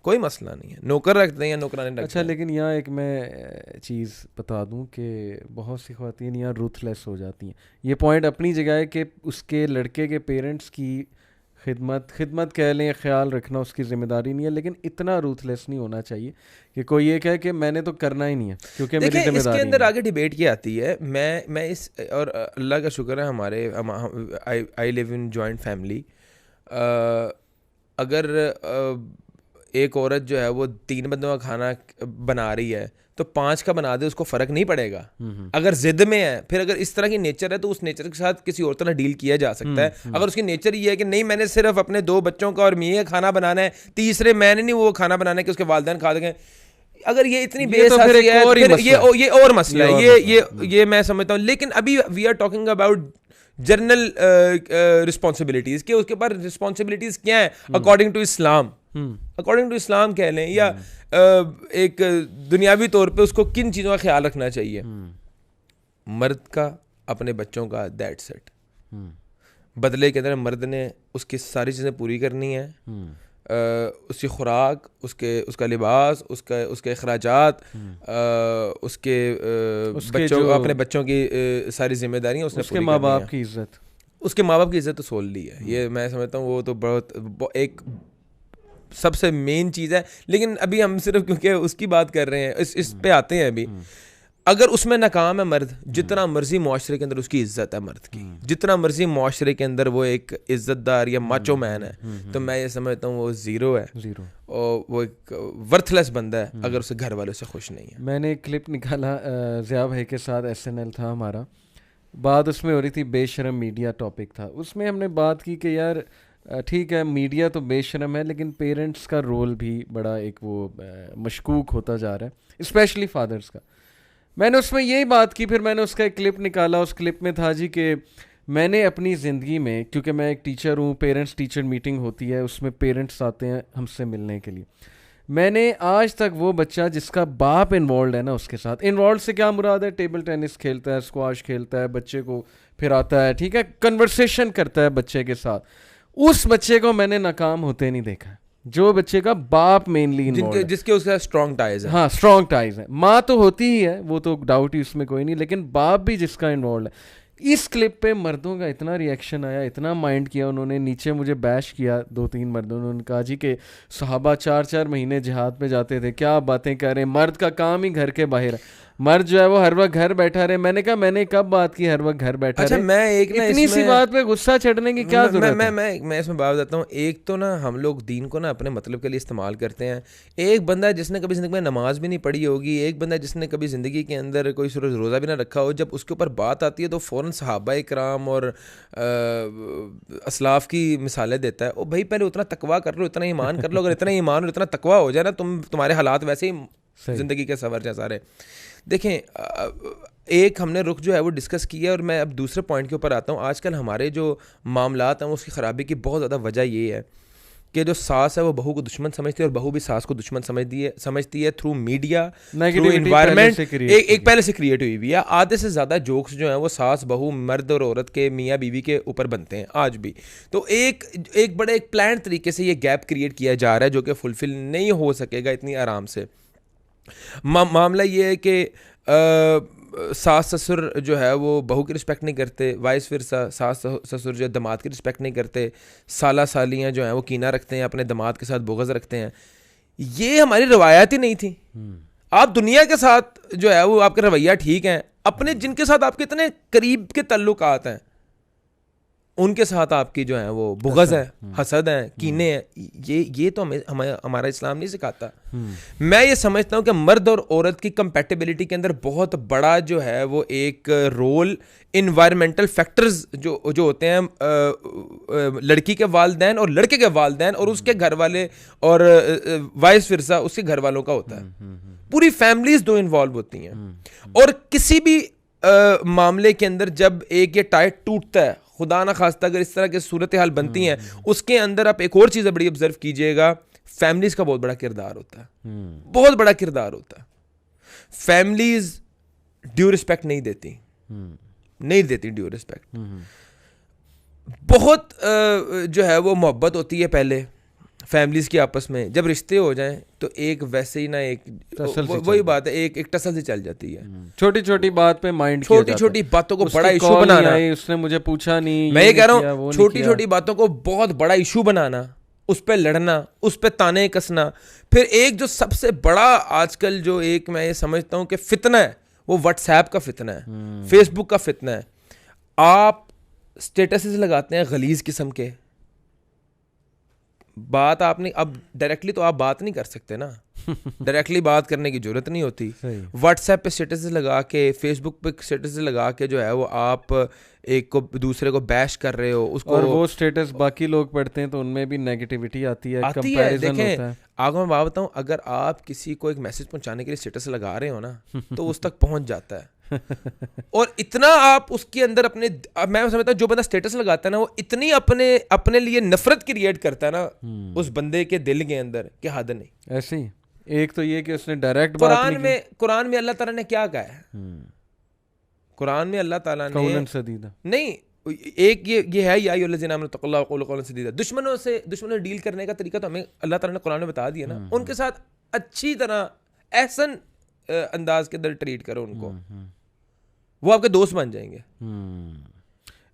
कोई मसला नहीं है, नौकर रख दें या नौकरानी रख अच्छा दें। लेकिन यहाँ एक मैं चीज़ बता दूं कि बहुत सी ख़वातीन यहाँ रूथलेस हो जाती हैं। ये पॉइंट अपनी जगह है कि उसके लड़के के पेरेंट्स की खिदमत कह लें, ख्याल रखना उसकी ज़िम्मेदारी नहीं है, लेकिन इतना रूथलेस नहीं होना चाहिए कि कोई ये कहे कि मैंने तो करना ही नहीं है क्योंकि मेरी जिम्मेदारी। इसके अंदर आगे डिबेट की आती है, मैं इस, और अल्लाह का शुक्र है हमारे I live in joint family. अगर एक औरत जो है वो 3 बंदों का खाना बना रही है तो 5 का बना दे, उसको फ़र्क नहीं पड़ेगा। अगर जिद में है, फिर अगर इस तरह की नेचर है तो उस नेचर के साथ किसी और तरह डील किया जा सकता है। अगर उसकी नेचर ये है कि नहीं मैंने सिर्फ अपने 2 बच्चों का और मियाँ का खाना बनाना है, तीसरे मैंने नहीं वो खाना बनाना है कि उसके वालिदैन खा देंगे, अगर ये इतनी बेहसी है फिर ये और मसला है, ये मैं समझता हूँ। लेकिन अभी we are talking about general responsibilities, कि उसके पास रिस्पॉन्सिबिलिटीज़ क्या है अकॉर्डिंग टू इस्लाम, कह लें, या एक दुनियावी तौर पे उसको किन चीज़ों का ख्याल रखना चाहिए। मर्द का अपने बच्चों का, दैट्स इट। बदले के अंदर मर्द ने उसकी सारी चीज़ें पूरी करनी है, उसकी खुराक, उसका लिबास, उसके अखराजात, उसके बच्चों, अपने बच्चों की सारी जिम्मेदारियाँ उसने, उसके माँ बाप की इज्जत, उसके माँ बाप की इज्जत तो सोल ली है। ये मैं समझता हूँ वो तो बहुत एक सबसे मेन चीज़ है। लेकिन अभी हम सिर्फ क्योंकि उसकी बात कर रहे हैं, इस पे आते हैं अभी। अगर उसमें नाकाम है मर्द, जितना मर्जी मुआशरे के अंदर उसकी इज्जत है मर्द की, जितना मर्जी मुआशरे के अंदर वो एक इज्जतदार या माचो मैन है, तो मैं ये समझता हूँ वो ज़ीरो है, और वो एक वर्थलेस बंदा है अगर उसे घर वालों से खुश नहीं है। मैंने एक क्लिप निकाला, ज़िया भाई के साथ SNL था हमारा, बात उसमें हो रही थी बेशरम मीडिया टॉपिक था, उसमें हमने बात की कि यार ठीक है मीडिया तो बेशरम है लेकिन पेरेंट्स का रोल भी बड़ा एक वो मशकूक होता जा रहा है, स्पेशली फादर्स का। मैंने उसमें यही बात की, फिर मैंने उसका एक क्लिप निकाला, उस क्लिप में था जी कि मैंने अपनी ज़िंदगी में, क्योंकि मैं एक टीचर हूँ, पेरेंट्स टीचर मीटिंग होती है, उसमें पेरेंट्स आते हैं हमसे मिलने के लिए, मैंने आज तक वो बच्चा जिसका बाप इन्वॉल्व है ना, उसके साथ, इन्वॉल्व से क्या मुराद है, टेबल टेनिस खेलता है, स्क्वाश खेलता है, बच्चे को फिराता है, ठीक है, कन्वर्सेशन करता है बच्चे के साथ, उस बच्चे को मैंने नाकाम होते नहीं देखा जो बच्चे का बाप मेनली इन्वॉल्व है, जिसके उसका स्ट्रॉन्ग टाइज है। हाँ स्ट्रॉन्ग टाइज है, माँ तो होती ही है, वो तो डाउट ही उसमें कोई नहीं, लेकिन बाप भी जिसका इन्वॉल्व है। इस क्लिप पे मर्दों का इतना रिएक्शन आया, इतना माइंड किया उन्होंने, नीचे मुझे बैश किया 2-3 मर्दों ने, उन्होंने कहा जी कि सहाबा 4-4 महीने जिहाद पे जाते थे, क्या बातें कर रहे हैं, मर्द का काम ही घर के बाहर है, मर्द जो है वो हर वक्त घर बैठा रहे। मैंने कहा मैंने कब बात की हर वक्त घर बैठा रहे? मैं एक ना इतनी सी बात पे गुस्सा चढ़ने की क्या जरूरत है? मैं इसमें बात बताता हूँ। एक तो ना हम लोग दीन को ना अपने मतलब के लिए इस्तेमाल करते हैं। एक बंदा जिसने कभी ज़िंदगी में नमाज भी नहीं पढ़ी होगी, एक बंदा जिसने कभी ज़िंदगी के अंदर कोई रोज़ा भी ना रखा हो, जब उसके ऊपर बात आती है तो फ़ौरन सहाबा इकराम और असलाफ़ की मिसालें देता है। ओ भाई पहले उतना तकवा कर लो, इतना ईमान कर लो, अगर इतना ईमान और इतना तकवा हो जाए ना, तुम्हारे हालात वैसे ही ज़िंदगी के सवर जाए सारे। देखें, एक हमने रुख जो है वो डिस्कस किया, और मैं अब दूसरे पॉइंट के ऊपर आता हूँ। आजकल हमारे जो मामलात हैं उसकी ख़राबी की बहुत ज़्यादा वजह ये है कि जो सास है वो बहू को दुश्मन समझती है और बहू भी सास को दुश्मन समझती है थ्रू मीडिया, थ्रू इन्वायरमेंट। एक पहले से क्रिएट हुई हुई है। आधे से ज़्यादा जोक्स जो हैं वो सास बहू, मर्द और औरत के, मियाँ बीवी के ऊपर बनते हैं आज भी। तो एक बड़े एक प्लान तरीके से ये गैप क्रिएट किया जा रहा है जो कि फुलफिल नहीं हो सकेगा इतनी आराम से। मामला ये है कि सास ससुर जो है वो बहू की रिस्पेक्ट नहीं करते, वाइस फिरसा सास ससुर जो है दामाद की रिस्पेक्ट नहीं करते, साला सालियाँ जो हैं वो कीना रखते हैं, अपने दामाद के साथ बुग़्ज़ रखते हैं। ये हमारी रवायात ही नहीं थी। आप दुनिया के साथ जो है वो आपके रवैया ठीक हैं, अपने जिनके साथ आपके इतने करीब के ताल्लुकात हैं उनके साथ आपकी जो है वो बुग़्ज़ है, हसद है, कीने हैं, ये तो हमारा इस्लाम नहीं सिखाता। मैं ये समझता हूँ कि मर्द और औरत की कंपैटिबिलिटी के अंदर बहुत बड़ा जो है वो एक रोल इन्वायरमेंटल फैक्टर्स जो होते हैं, लड़की के वालिदैन और लड़के के वालिदैन और उसके घर वाले और वाइस फिरसा उसके घर वालों का होता है। पूरी फैमिलीज दो इन्वॉल्व होती हैं और किसी भी मामले के अंदर जब एक ये टाइट टूटता है, खुदा ना खास्ता अगर इस तरह की सूरत हाल बनती हैं, उसके अंदर आप एक और चीज़ बड़ी ऑब्जर्व कीजिएगा, फैमिलीज का बहुत बड़ा किरदार होता है, बहुत बड़ा किरदार होता है। फैमिलीज ड्यू रिस्पेक्ट नहीं देती, नहीं देती ड्यू रिस्पेक्ट। बहुत जो है वो मोहब्बत होती है पहले फैमिलीज के आपस में, जब रिश्ते हो जाएं तो एक वैसे ही ना एक वही बात है, एक टसल से चल जाती है। छोटी छोटी बात पे माइंड, छोटी छोटी बातों को बड़ा इशू बनाना, उसने मुझे पूछा नहीं, मैं ये कह रहा हूँ छोटी छोटी बातों को बहुत बड़ा इशू बनाना, उस पर लड़ना, उस पर ताने कसना। फिर एक जो सबसे बड़ा आजकल जो एक मैं ये समझता हूँ कि फितना है, वो व्हाट्सएप का फितना है, फेसबुक का फितना है। आप स्टेटसेस लगाते हैं गलीज किस्म के, बात आपने अब डायरेक्टली तो आप बात नहीं कर सकते ना, डायरेक्टली बात करने की जरूरत नहीं होती। व्हाट्सएप पे स्टेटस लगा के, फेसबुक पे स्टेटस लगा के जो है वो आप एक को दूसरे को बैश कर रहे हो उसको, और वो स्टेटस बाकी लोग पढ़ते हैं तो उनमें भी नेगेटिविटी आती है, कंपैरिजन होता है। आगे मैं बात बताऊं, अगर आप किसी को एक मैसेज पहुंचाने के लिए स्टेटस लगा रहे हो ना तो उस तक पहुंच जाता है और इतना आप उसके अंदर अपने, मैं समझता हूँ जो बंदा स्टेटस लगाता है ना वो इतनी अपने लिए नफरत क्रिएट करता है ना उस बंदे के दिल के अंदर कि हद नहीं। ऐसे ही एक तो ये कि उसने डायरेक्ट बात नहीं की। कुरान में अल्लाह ताला ने क्या कहा है, कुरान में अल्लाह ताला ने नहीं, एक ये है या दुश्मनों से डील करने का तरीका तो हमें अल्लाह ताला ने कुरान में बता दिया ना, उनके साथ अच्छी तरह एहसन अंदाज के अंदर ट्रीट करो उनको, वो आपके दोस्त बन जाएंगे।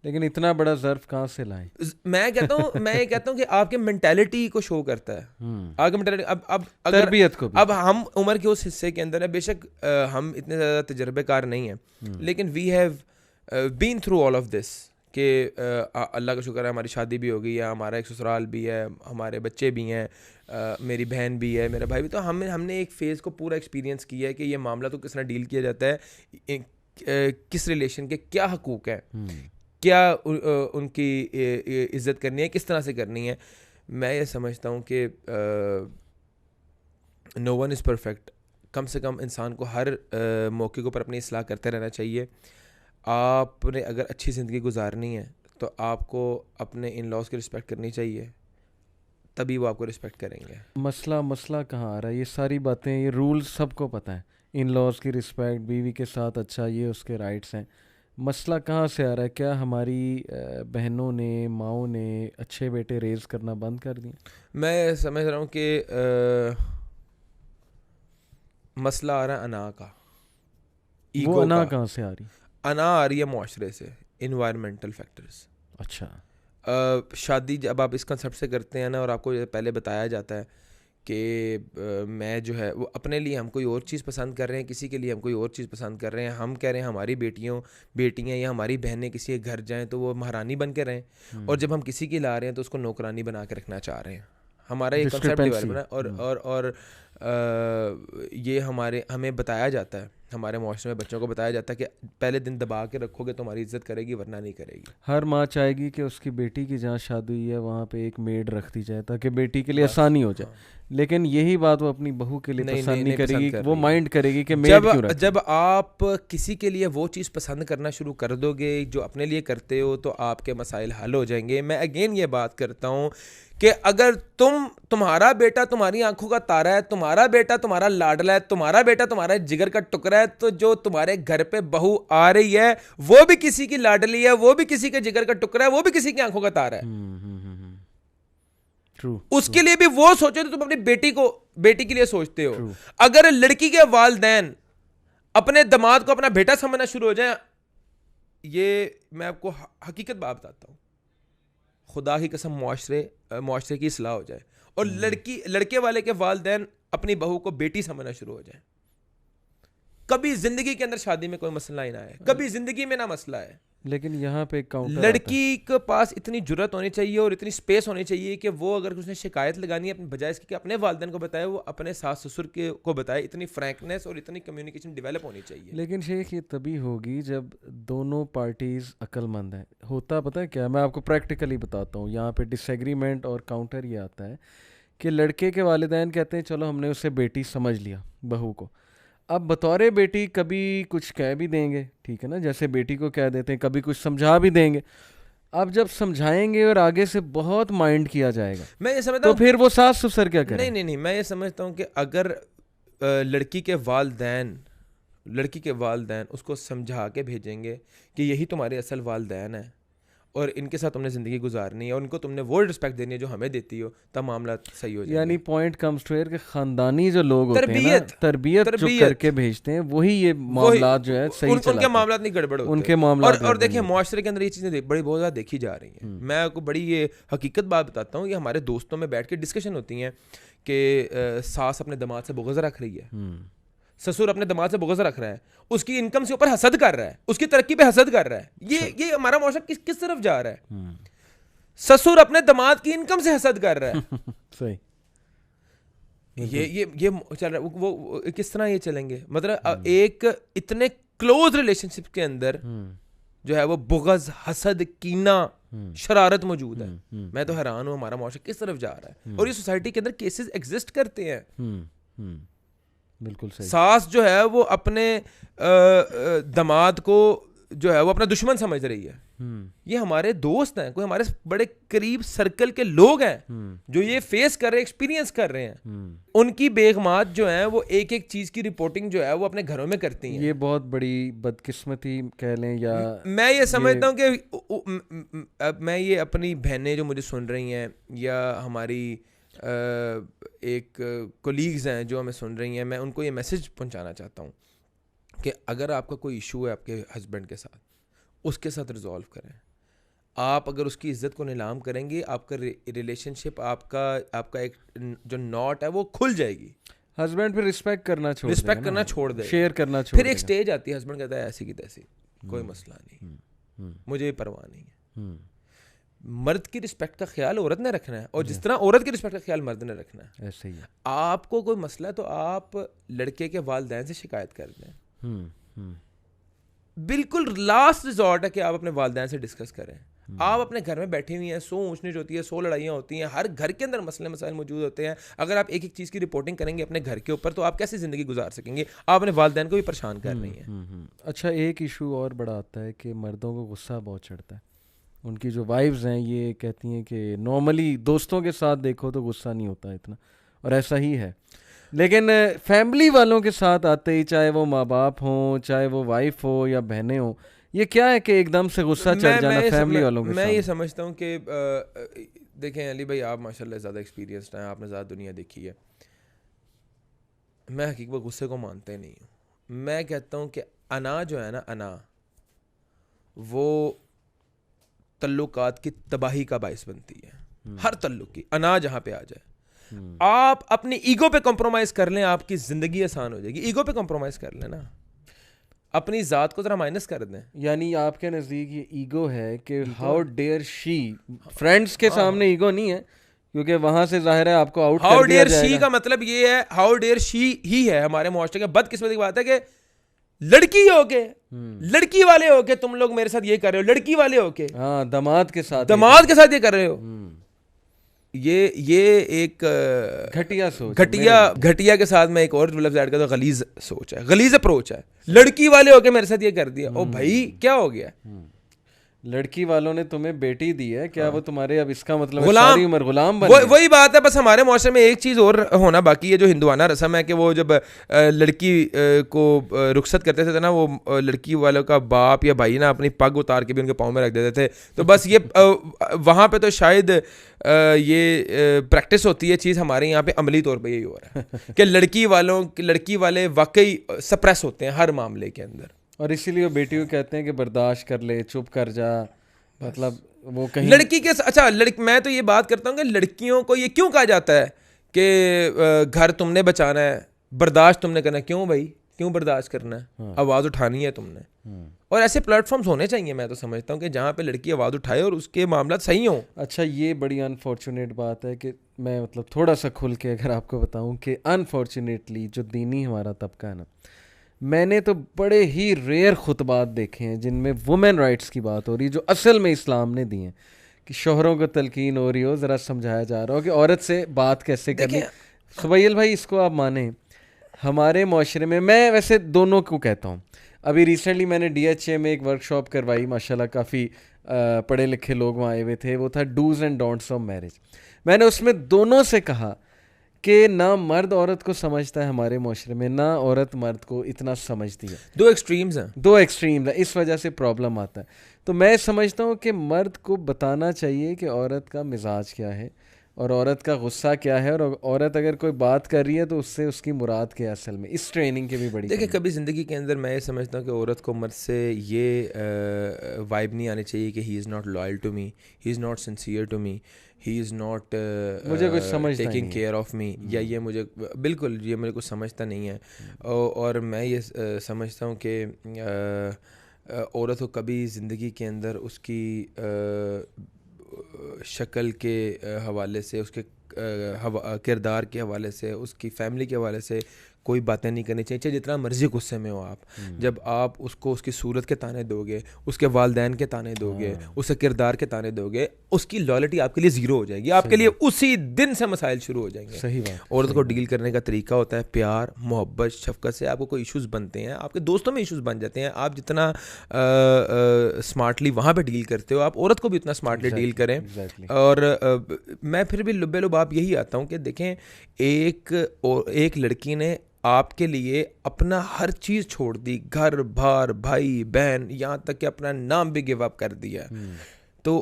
लेकिन इतना बड़ा ज़र्फ कहाँ से लाए? मैं ये कहता हूँ कि आपके मेंटालिटी को शो करता है, आपके मेंटालिटी। अब अगर तरबियत को भी। अब हम उम्र के उस हिस्से के अंदर है, बेशक हम इतने ज़्यादा तजर्बेकार नहीं हैं, लेकिन we have been through all of this कि अल्लाह का शुक्र है हमारी शादी भी हो गई है, हमारा एक ससुराल भी है, हमारे बच्चे भी हैं, मेरी बहन भी है, मेरा भाई भी। तो हमने एक फ़ेज़ को पूरा एक्सपीरियंस किया है कि ये मामला तो किस तरह डील किया जाता है, किस रिलेशन के क्या हकूक़ हैं, क्या उनकी इज़्ज़त करनी है, किस तरह से करनी है। मैं ये समझता हूँ कि नो वन इज़ परफेक्ट। कम से कम इंसान को हर मौके के ऊपर अपनी इस्लाह करते रहना चाहिए। आपने अगर अच्छी ज़िंदगी गुजारनी है तो आपको अपने इन लॉज की रिस्पेक्ट करनी चाहिए, तभी वो आपको रिस्पेक्ट करेंगे। मसला कहाँ आ रहा है? ये सारी बातें, ये रूल्स सबको पता है, इन लॉज की रिस्पेक्ट, बीवी के साथ अच्छा, ये उसके राइट्स हैं। मसला कहाँ से आ रहा है? क्या हमारी बहनों ने, माओं ने अच्छे बेटे रेज़ करना बंद कर दिए? मैं समझ रहा हूँ कि मसला आ रहा है अना का, वो अना कहाँ से आ रही? अना आ रही है मुआशरे से, इन्वायरमेंटल फैक्टर्स। अच्छा, शादी जब आप इस कंसेप्ट से करते हैं ना, और आपको पहले बताया जाता है कि मैं जो है वो अपने लिए हम कोई और चीज़ पसंद कर रहे हैं, किसी के लिए हम कोई और चीज़ पसंद कर रहे हैं, हम कह रहे हैं हमारी बेटियां या हमारी बहनें किसी के घर जाएं तो वो महारानी बन के रहें, और जब हम किसी की ला रहे हैं तो उसको नौकरानी बना के रखना चाह रहे हैं। हमारा ये कंसेप्ट डेवलप है और ये हमें बताया जाता है, हमारे मुआशरे में बच्चों को बताया जाता है कि पहले दिन दबा के रखोगे तो हमारी इज्जत करेगी, वरना नहीं करेगी। हर माँ चाहेगी कि उसकी बेटी की जहाँ शादी हुई है वहाँ पे एक मेड रख दी जाए ताकि बेटी के लिए आसानी हो जाए, लेकिन यही बात वो अपनी बहू के लिए पसंद नहीं करेगी, वो माइंड करेगी कि मेड क्यों रखें। जब आप किसी के लिए वो चीज़ पसंद करना शुरू कर दोगे जो अपने लिए करते हो तो आपके मसाइल हल हो जाएंगे। मैं अगेन ये बात करता हूँ कि अगर तुम्हारा बेटा तुम्हारी आंखों का तारा है, तुम्हारा बेटा तुम्हारा लाडला है, तुम्हारा बेटा तुम्हारा जिगर का टुकड़ा है, तो जो तुम्हारे घर पे बहू आ रही है वो भी किसी की लाडली है, वो भी किसी के जिगर का टुकड़ा है, वो भी किसी की आंखों का तारा है। उसके लिए भी वो सोचो तो तुम अपनी बेटी के लिए सोचते हो। अगर लड़की के वालिदैन अपने दामाद को अपना बेटा समझना शुरू हो जाए, ये मैं आपको हकीकत बात बताता हूँ, खुदा की कसम मुआशरे की इस्लाह हो जाए और लड़के वाले के वालिदैन अपनी बहू को बेटी समझना शुरू हो जाए। कभी जिंदगी के अंदर शादी में कोई मसला ही ना है, कभी जिंदगी में ना मसला है। लेकिन यहाँ पे लड़की के पास इतनी जुर्रत होनी चाहिए और इतनी स्पेस होनी चाहिए कि वो अगर उसने शिकायत लगानी है, अपने बजाय इसके कि अपने वालिदैन को बताए, वो अपने सास ससुर को बताए। इतनी फ्रैंकनेस और इतनी कम्युनिकेशन डेवलप होनी चाहिए। लेकिन शेख ये तभी होगी जब दोनों पार्टीज अक्लमंद हैं। होता पता है क्या, मैं आपको प्रैक्टिकली बताता हूँ। यहाँ पे डिसएग्रीमेंट और काउंटर ये आता है कि लड़के के वालिदैन कहते हैं चलो हमने उसे बेटी समझ लिया, बहू को। अब बतौरे बेटी कभी कुछ कह भी देंगे, ठीक है ना, जैसे बेटी को कह देते हैं, कभी कुछ समझा भी देंगे। अब जब समझाएंगे और आगे से बहुत माइंड किया जाएगा, मैं ये समझता तो फिर वो सास ससुर क्या करें? नहीं, मैं ये समझता हूँ कि अगर लड़की के वालिदैन उसको समझा के भेजेंगे कि यही तुम्हारे असल वालिदैन है और इनके साथ तुमने ज़िंदगी गुजारनी है और इनको तुमने वो रिस्पेक्ट देनी है जो हमें देती हो, तब मामला सही हो जाएगा। यानी पॉइंट कम्स टू हियर कि खानदानी जो लोग होते हैं ना, तरबियत जो करके भेजते हैं, वही ये मामला जो है सही चलाते हैं। उनके मामला नहीं गड़बड़ होते, उनके मामला। और देखिए मुआशरे के अंदर ये चीज़ें बड़ी बहुत ज़्यादा देखी जा रही हैं। मैं आपको बड़ी ये हकीकत बात बताता हूँ, ये हमारे दोस्तों में बैठ के डिस्कशन होती हैं कि सास अपने दामाद से बुग़्ज़ रख रही है, ससुर अपने दामाद से बुग़्ज़ रख रहा है, उसकी इनकम से ऊपर हसद कर रहा है, उसकी तरक्की पे हसद कर रहा है। ये हमारा मुआशरा किस तरफ जा रहा है? ससुर अपने दामाद की इनकम से हसद कर रहा है। सही। ये चल रहा है। वो किस तरह ये चलेंगे? मतलब एक इतने क्लोज रिलेशनशिप के अंदर जो है वो बुग़्ज़, हसद, कीना, शरारत मौजूद है। मैं तो हैरान हूँ हमारा मुआशरा किस तरफ जा रहा है। और ये सोसाइटी के अंदर केसेस एग्जिस्ट करते हैं। बिल्कुल सही। सास जो है वो अपने दामाद को जो है वो अपना दुश्मन समझ रही है। ये हमारे दोस्त हैं, कोई हमारे बड़े करीब सर्कल के लोग हैं जो ये फेस कर रहे हैं, एक्सपीरियंस कर रहे हैं। उनकी बेगमात जो हैं वो एक एक चीज की रिपोर्टिंग जो है वो अपने घरों में करती हैं। ये बहुत बड़ी बदकिस्मती कह लें, या मैं ये समझता हूँ कि मैं ये अपनी बहनें जो मुझे सुन रही हैं या हमारी एक कोलीग्स हैं जो हमें सुन रही हैं, मैं उनको ये मैसेज पहुंचाना चाहता हूँ कि अगर आपका कोई इशू है आपके हस्बैंड के साथ, उसके साथ रिजॉल्व करें। आप अगर उसकी इज्जत को नीलाम करेंगे, आपका रिलेशनशिप, आपका एक जो नॉट है वो खुल जाएगी। हस्बैंड फिर रिस्पेक्ट करना छोड़ दे, शेयर करना छोड़ फिर एक स्टेज आती है, हस्बैंड कहता है ऐसी की तैसी, कोई मसला नहीं, मुझे परवाह नहीं है। मर्द की रिस्पेक्ट का ख्याल औरत ने रखना है और जिस तरह औरत की रिस्पेक्ट का ख्याल मर्द ने रखना है। ऐसे ही है। आपको कोई मसला है तो आप लड़के के वालिदैन से शिकायत कर दें। बिल्कुल लास्ट रिजॉर्ट है कि आप अपने वालिदैन से डिस्कस करें। आप अपने घर में बैठे हुए हैं, 100 ऊँच-नीच होती है, 100 लड़ाइयाँ होती हैं, हर घर के अंदर मसले मसाइल मौजूद होते हैं। अगर आप एक एक चीज़ की रिपोर्टिंग करेंगे अपने घर के ऊपर तो आप कैसे ज़िंदगी गुजार सकेंगे? आप अपने वालिदैन को भी परेशान कर रही हैं। अच्छा, एक इशू और बड़ा आता है कि मर्दों को गुस्सा बहुत चढ़ता है। उनकी जो वाइफ्स हैं ये कहती हैं कि नॉर्मली दोस्तों के साथ देखो तो गुस्सा नहीं होता इतना, और ऐसा ही है। लेकिन फैमिली वालों के साथ आते ही, चाहे वो माँ बाप हों, चाहे वो वाइफ हो या बहनें हों, ये क्या है कि एकदम से गुस्सा चढ़ जाना फैमिली वालों के साथ? मैं ये समझता हूँ कि देखें अली भाई, आप माशाल्लाह ज़्यादा एक्सपीरियंस्ड हैं, आपने ज़्यादा दुनिया देखी है। मैं हकीकत गुस्से को मानता ही नहीं हूँ। मैं कहता हूँ कि अना जो है ना, अना वो तल्लुकात की तबाही का बाइस बनती है। हर तल्लुक की अना जहाँ पे आ जाए, आप अपनी ईगो पे कॉम्प्रोमाइज कर लें, आपकी जिंदगी आसान हो जाएगी। ईगो पे कॉम्प्रोमाइज कर लें ना, अपनी जात को जरा माइनस कर दें। यानी आपके नज़दीक ये ईगो है कि हाउ डेयर शी, फ्रेंड्स के सामने ईगो नहीं है क्योंकि वहां से जाहिर है आपको आउट कर दिया जाएगा। हाउ डेयर शी का मतलब ये है, हाउ डेयर शी ही है हमारे मुआशरे के बदकिस्मती की बात है कि लड़की होके, लड़की वाले होके तुम लोग मेरे साथ ये कर रहे हो, लड़की वाले होके दामाद के साथ ये कर रहे हो। ये एक घटिया सोच, घटिया के साथ मैं एक और लफ्ज़ ऐड करता हूं, गलीज सोच है, गलीज अप्रोच है। लड़की वाले होके मेरे साथ ये कर दिया, ओ भाई क्या हो गया? लड़की वालों ने तुम्हें बेटी दी है, क्या वो तुम्हारे अब इसका मतलब गुलाम, सारी उम्र गुलाम बन गए? वही बात है। बस हमारे माशरे में एक चीज़ और होना बाकी है, जो हिंदुआना रस्म है कि वो जब लड़की को रुखसत करते थे ना, वो लड़की वालों का बाप या भाई ना अपनी पग उतार के भी उनके पाँव में रख देते थे। तो बस ये वहाँ पे तो शायद ये प्रैक्टिस होती है चीज़, हमारे यहाँ पे अमली तौर पे यही हो रहा है कि लड़की वाले वाकई सप्रेस होते हैं हर मामले के अंदर, और इसीलिए वो बेटी को कहते हैं कि बर्दाश्त कर ले, चुप कर जा, मतलब वो कहीं लड़की के अच्छा मैं तो ये बात करता हूँ कि लड़कियों को ये क्यों कहा जाता है कि घर तुमने बचाना है, बर्दाश्त तुमने करना है। क्यों भाई, क्यों बर्दाश्त करना है? हाँ। आवाज़ उठानी है तुमने। और ऐसे प्लेटफॉर्म्स होने चाहिए, मैं तो समझता हूँ कि जहाँ पे लड़की आवाज़ उठाए और उसके मामला सही हों। अच्छा, ये बड़ी अनफॉर्चुनेट बात है कि मैं मतलब थोड़ा सा खुल के अगर आपको बताऊं कि अनफॉर्चुनेटली जो दीनी हमारा तबका है ना, मैंने तो बड़े ही रेयर खुतबात देखे हैं जिनमें वुमेन राइट्स की बात हो रही है, जो असल में इस्लाम ने दी हैं, कि शोहरों को तलकीन हो रही हो, ज़रा समझाया जा रहा हो कि औरत से बात कैसे करनी। सुबैल भाई, इसको आप माने, हमारे माशरे में, मैं वैसे दोनों को कहता हूँ, अभी रिसेंटली मैंने DHA में एक वर्कशॉप करवाई, माशाल्लाह काफ़ी पढ़े लिखे लोग वहाँ आए हुए थे, वो था dos and don'ts of marriage. मैंने उसमें दोनों से कहा कि ना मर्द औरत को समझता है हमारे माशरे में, ना औरत मर्द को इतना समझती है। दो एक्सट्रीम्स हैं, दो एक्सट्रीम है, इस वजह से प्रॉब्लम आता है। तो मैं समझता हूँ कि मर्द को बताना चाहिए कि औरत का मिजाज क्या है और औरत का गुस्सा क्या है, और औरत अगर कोई बात कर रही है तो उससे उसकी मुराद क्या है असल में। इस ट्रेनिंग की भी बड़ी देखिए, कभी ज़िंदगी के अंदर मैं ये समझता हूँ कि औरत को मर्द से ये वाइब नहीं आनी चाहिए कि he is not loyal to me, he is not sincere to me, he is not मुझे कुछ समझता टेकिंग केयर ऑफ मी, या ये मुझे बिल्कुल ये मुझे कुछ समझता नहीं है। और मैं ये समझता हूँ कि औरत को कभी ज़िंदगी के अंदर उसकी शक्ल के हवाले से, उसके किरदार के हवाले से, उसकी फैमिली के हवाले से कोई बातें नहीं करनी चाहिए, चाहे जितना मर्जी गुस्से में हो आप। जब आप उसको उसकी सूरत के ताने दोगे, उसके वालदैन के ताने दोगे, उसके किरदार के ताने दोगे, उसकी लॉयल्टी आपके लिए ज़ीरो हो जाएगी, आपके लिए उसी दिन से मसाइल शुरू हो जाएंगे। सही बात। औरत को डील करने का तरीका होता है प्यार, मोहब्बत, शफकत से। आपको कोई इश्यूज़ बनते हैं, आपके दोस्तों में इश्यूज़ बन जाते हैं, आप जितना स्मार्टली वहाँ पे डील करते हो, आप औरत को भी उतना स्मार्टली डील करें। और मैं फिर भी लुब्बे लुबाब यही आता हूँ कि देखें, एक लड़की ने आपके लिए अपना हर चीज़ छोड़ दी, घर बार, भाई बहन, यहाँ तक कि अपना नाम भी गिव अप कर दिया, तो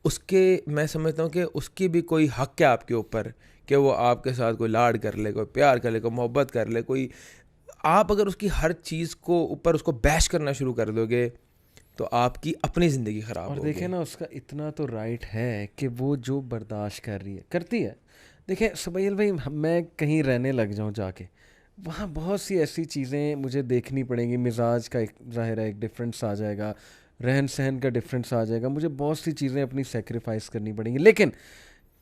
उसके मैं समझता हूँ कि उसकी भी कोई हक है आपके ऊपर कि वो आपके साथ कोई लाड कर ले, कोई प्यार कर ले, कोई मोहब्बत कर ले। कोई आप अगर उसकी हर चीज़ को ऊपर उसको बैश करना शुरू कर दोगे तो आपकी अपनी ज़िंदगी ख़राब होगी। और देखें ना, उसका इतना तो राइट है कि वो जो बर्दाश्त कर रही है करती है। देखें सुबैल भाई, मैं कहीं रहने लग जाऊँ जाके, वहाँ बहुत सी ऐसी चीज़ें मुझे देखनी पड़ेंगी, मिजाज का एक ज़ाहिर है एक डिफरेंस आ जाएगा, रहन सहन का डिफरेंस आ जाएगा, मुझे बहुत सी चीज़ें अपनी सेक्रीफाइस करनी पड़ेंगी। लेकिन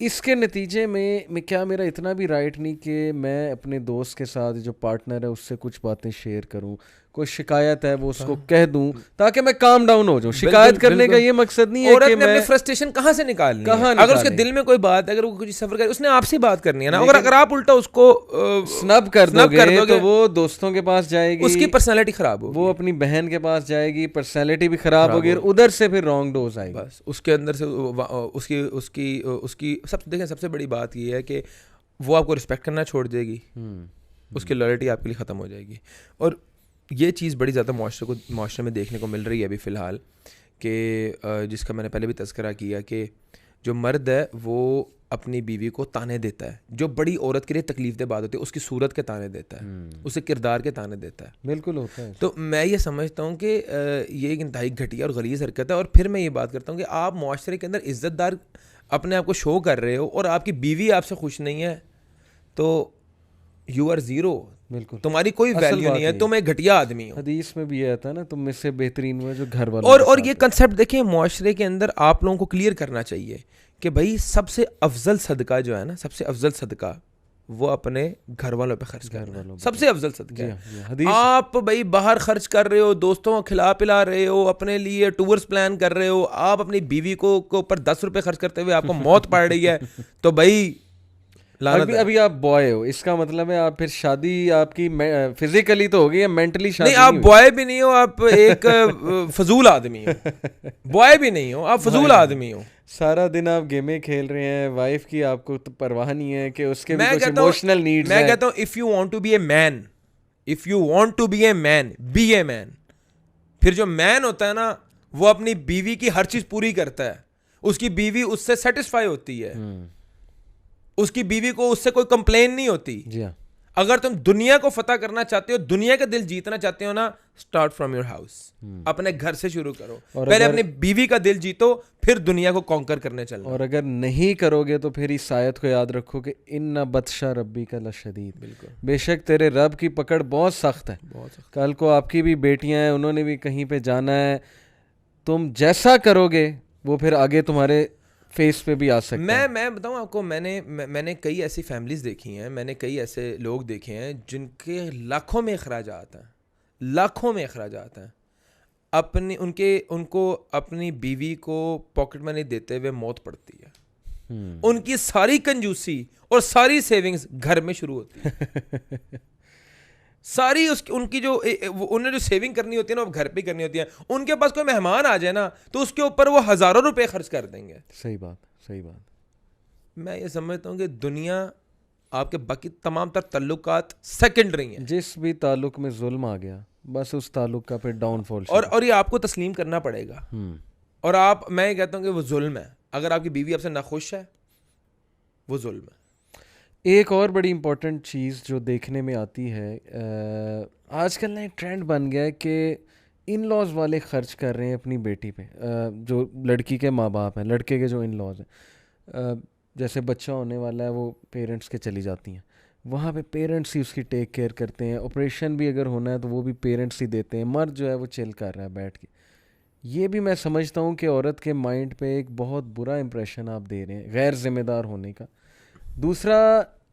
इसके नतीजे में क्या मेरा इतना भी राइट नहीं कि मैं अपने दोस्त के साथ जो पार्टनर है उससे कुछ बातें शेयर करूं, कोई शिकायत है वो उसको कह दूं ताकि मैं काम डाउन हो जाऊं। शिकायत करने का ये मकसद नहीं है कि मैं अपनी फ्रस्ट्रेशन कहाँ से निकालनी है। अगर उसके दिल में कोई बात है, अगर वो कुछ सफर करे, उसने आपसे बात करनी है ना। अगर आप उल्टा उसको स्नब कर दोगे तो वो दोस्तों के पास जाएगी, उसकी पर्सनैलिटी खराब होगी, वो अपनी बहन के पास जाएगी, पर्सनैलिटी भी खराब होगी, उधर से फिर रॉन्ग डोज आएगी। बस उसके अंदर से उसकी सबसे बड़ी बात ये है कि वो आपको रिस्पेक्ट करना छोड़ देगी, उसकी लॉयल्टी आपके लिए ख़त्म हो जाएगी। और ये चीज़ बड़ी ज़्यादा माशरे में देखने को मिल रही है अभी फ़िलहाल, कि जिसका मैंने पहले भी तज़किरा किया कि जो मर्द है वो अपनी बीवी को ताने देता है, जो बड़ी औरत के लिए तकलीफ दे बात होती है, उसकी सूरत के ताने देता है, उसे किरदार के ताने देता है। बिल्कुल होता है। तो मैं ये समझता हूँ कि ये एक इंतहाई घटिया और गलीज़ हरकत है। और फिर मैं ये बात करता हूँ कि आप माशरे के अंदर इज़्ज़तदार अपने आप को शो कर रहे हो और आपकी बीवी आपसे खुश नहीं है तो यू आर ज़ीरो। बिल्कुल, तुम्हारी कोई वैल्यू नहीं है, तुम एक घटिया आदमी हो। हदीस में भी ये आता है ना, तुम में से बेहतरीन हुआ जो घर वालों और ये कंसेप्ट देखें, माशरे के अंदर आप लोगों को क्लियर करना चाहिए कि भाई सबसे अफजल सदका जो है ना, सबसे अफजल सदका वो अपने घर वालों पे खर्च करना, सबसे अफजल सदका है। आप भाई बाहर खर्च कर रहे हो, दोस्तों को खिला पिला रहे हो, अपने लिए टूर्स प्लान कर रहे हो, आप अपनी बीवी को ऊपर 10 रुपए खर्च करते हुए आपको मौत पड़ रही है, तो भाई लानत अभी है। अभी आप बॉय हो, इसका मतलब है आप फिर शादी आपकी फिजिकली तो होगी या मेंटली शादी नहीं, आप बॉय भी नहीं हो, आप एक फजूल आदमी हो। बॉय भी नहीं हो, आप फजूल आदमी हो। सारा दिन आप गेमें खेल रहे हैं, वाइफ की आपको तो परवाह नहीं है कि उसके भी मैं कुछ कहता हूँ इमोशनल नीड्स मैं हैं। कहता हूँ if you want to be a man, if you want to be a man, be a man. फिर जो मैन होता है ना, वो अपनी बीवी की हर चीज पूरी करता है, उसकी बीवी उससे सेटिस्फाई होती है, उसकी बीवी को उससे कोई कंप्लेन नहीं होती। जी हाँ, अगर तुम दुनिया को फतह करना चाहते हो, दुनिया का दिल जीतना चाहते हो ना, स्टार्ट फ्रॉम योर हाउस, अपने घर से शुरू करो। और पहले अगर- अपनी बीवी का दिल जीतो, फिर दुनिया को कॉन्कर करने चलना। और अगर नहीं करोगे तो फिर इस आयत को याद रखो कि इन्ना बत्शा रब्बी का लशदीद, बिल्कुल, बेशक तेरे रब की पकड़ बहुत सख्त है। बहुत सख्त। कल को आपकी भी बेटियां हैं, उन्होंने भी कहीं पे जाना है, तुम जैसा करोगे वो फिर आगे तुम्हारे फेस पे भी आ सकता है। मैं बताऊं आपको, मैंने कई ऐसी फैमिलीज देखी हैं, मैंने कई ऐसे लोग देखे हैं जिनके लाखों में अखराजात हैं, लाखों में अखराजात हैं। उनको अपनी बीवी को पॉकेट मनी देते हुए मौत पड़ती है। उनकी सारी कंजूसी और सारी सेविंग्स घर में शुरू होती है। सारी उनकी जो उन्हें जो सेविंग करनी होती है ना, वो घर पे करनी होती है। उनके पास कोई मेहमान आ जाए ना, तो उसके ऊपर वो हजारों रुपए खर्च कर देंगे। सही बात, सही बात। मैं ये समझता हूँ कि दुनिया आपके बाकी तमाम तर ताल्लुकात सेकेंडरी हैं। जिस भी ताल्लुक में जुल्म आ गया, बस उस ताल्लुक का फिर डाउनफॉल। और ये आपको तस्लीम करना पड़ेगा। और मैं ये कहता हूँ कि वो जुल्म है। अगर आपकी बीवी आपसे नाखुश है, वो जुल्म है। एक और बड़ी इम्पोर्टेंट चीज़ जो देखने में आती है, आजकल ना एक ट्रेंड बन गया है कि इन लॉज वाले खर्च कर रहे हैं अपनी बेटी पे। जो लड़की के माँ बाप हैं, लड़के के जो इन लॉज हैं, जैसे बच्चा होने वाला है वो पेरेंट्स के चली जाती हैं, वहाँ पे पेरेंट्स ही उसकी टेक केयर करते हैं। ऑपरेशन भी अगर होना है तो वो भी पेरेंट्स ही देते हैं। मर्द जो है वो चिल कर रहा है बैठ के। ये भी मैं समझता हूँ कि औरत के माइंड पे एक बहुत बुरा इंप्रेशन आप दे रहे हैं गैर जिम्मेदार होने का। दूसरा,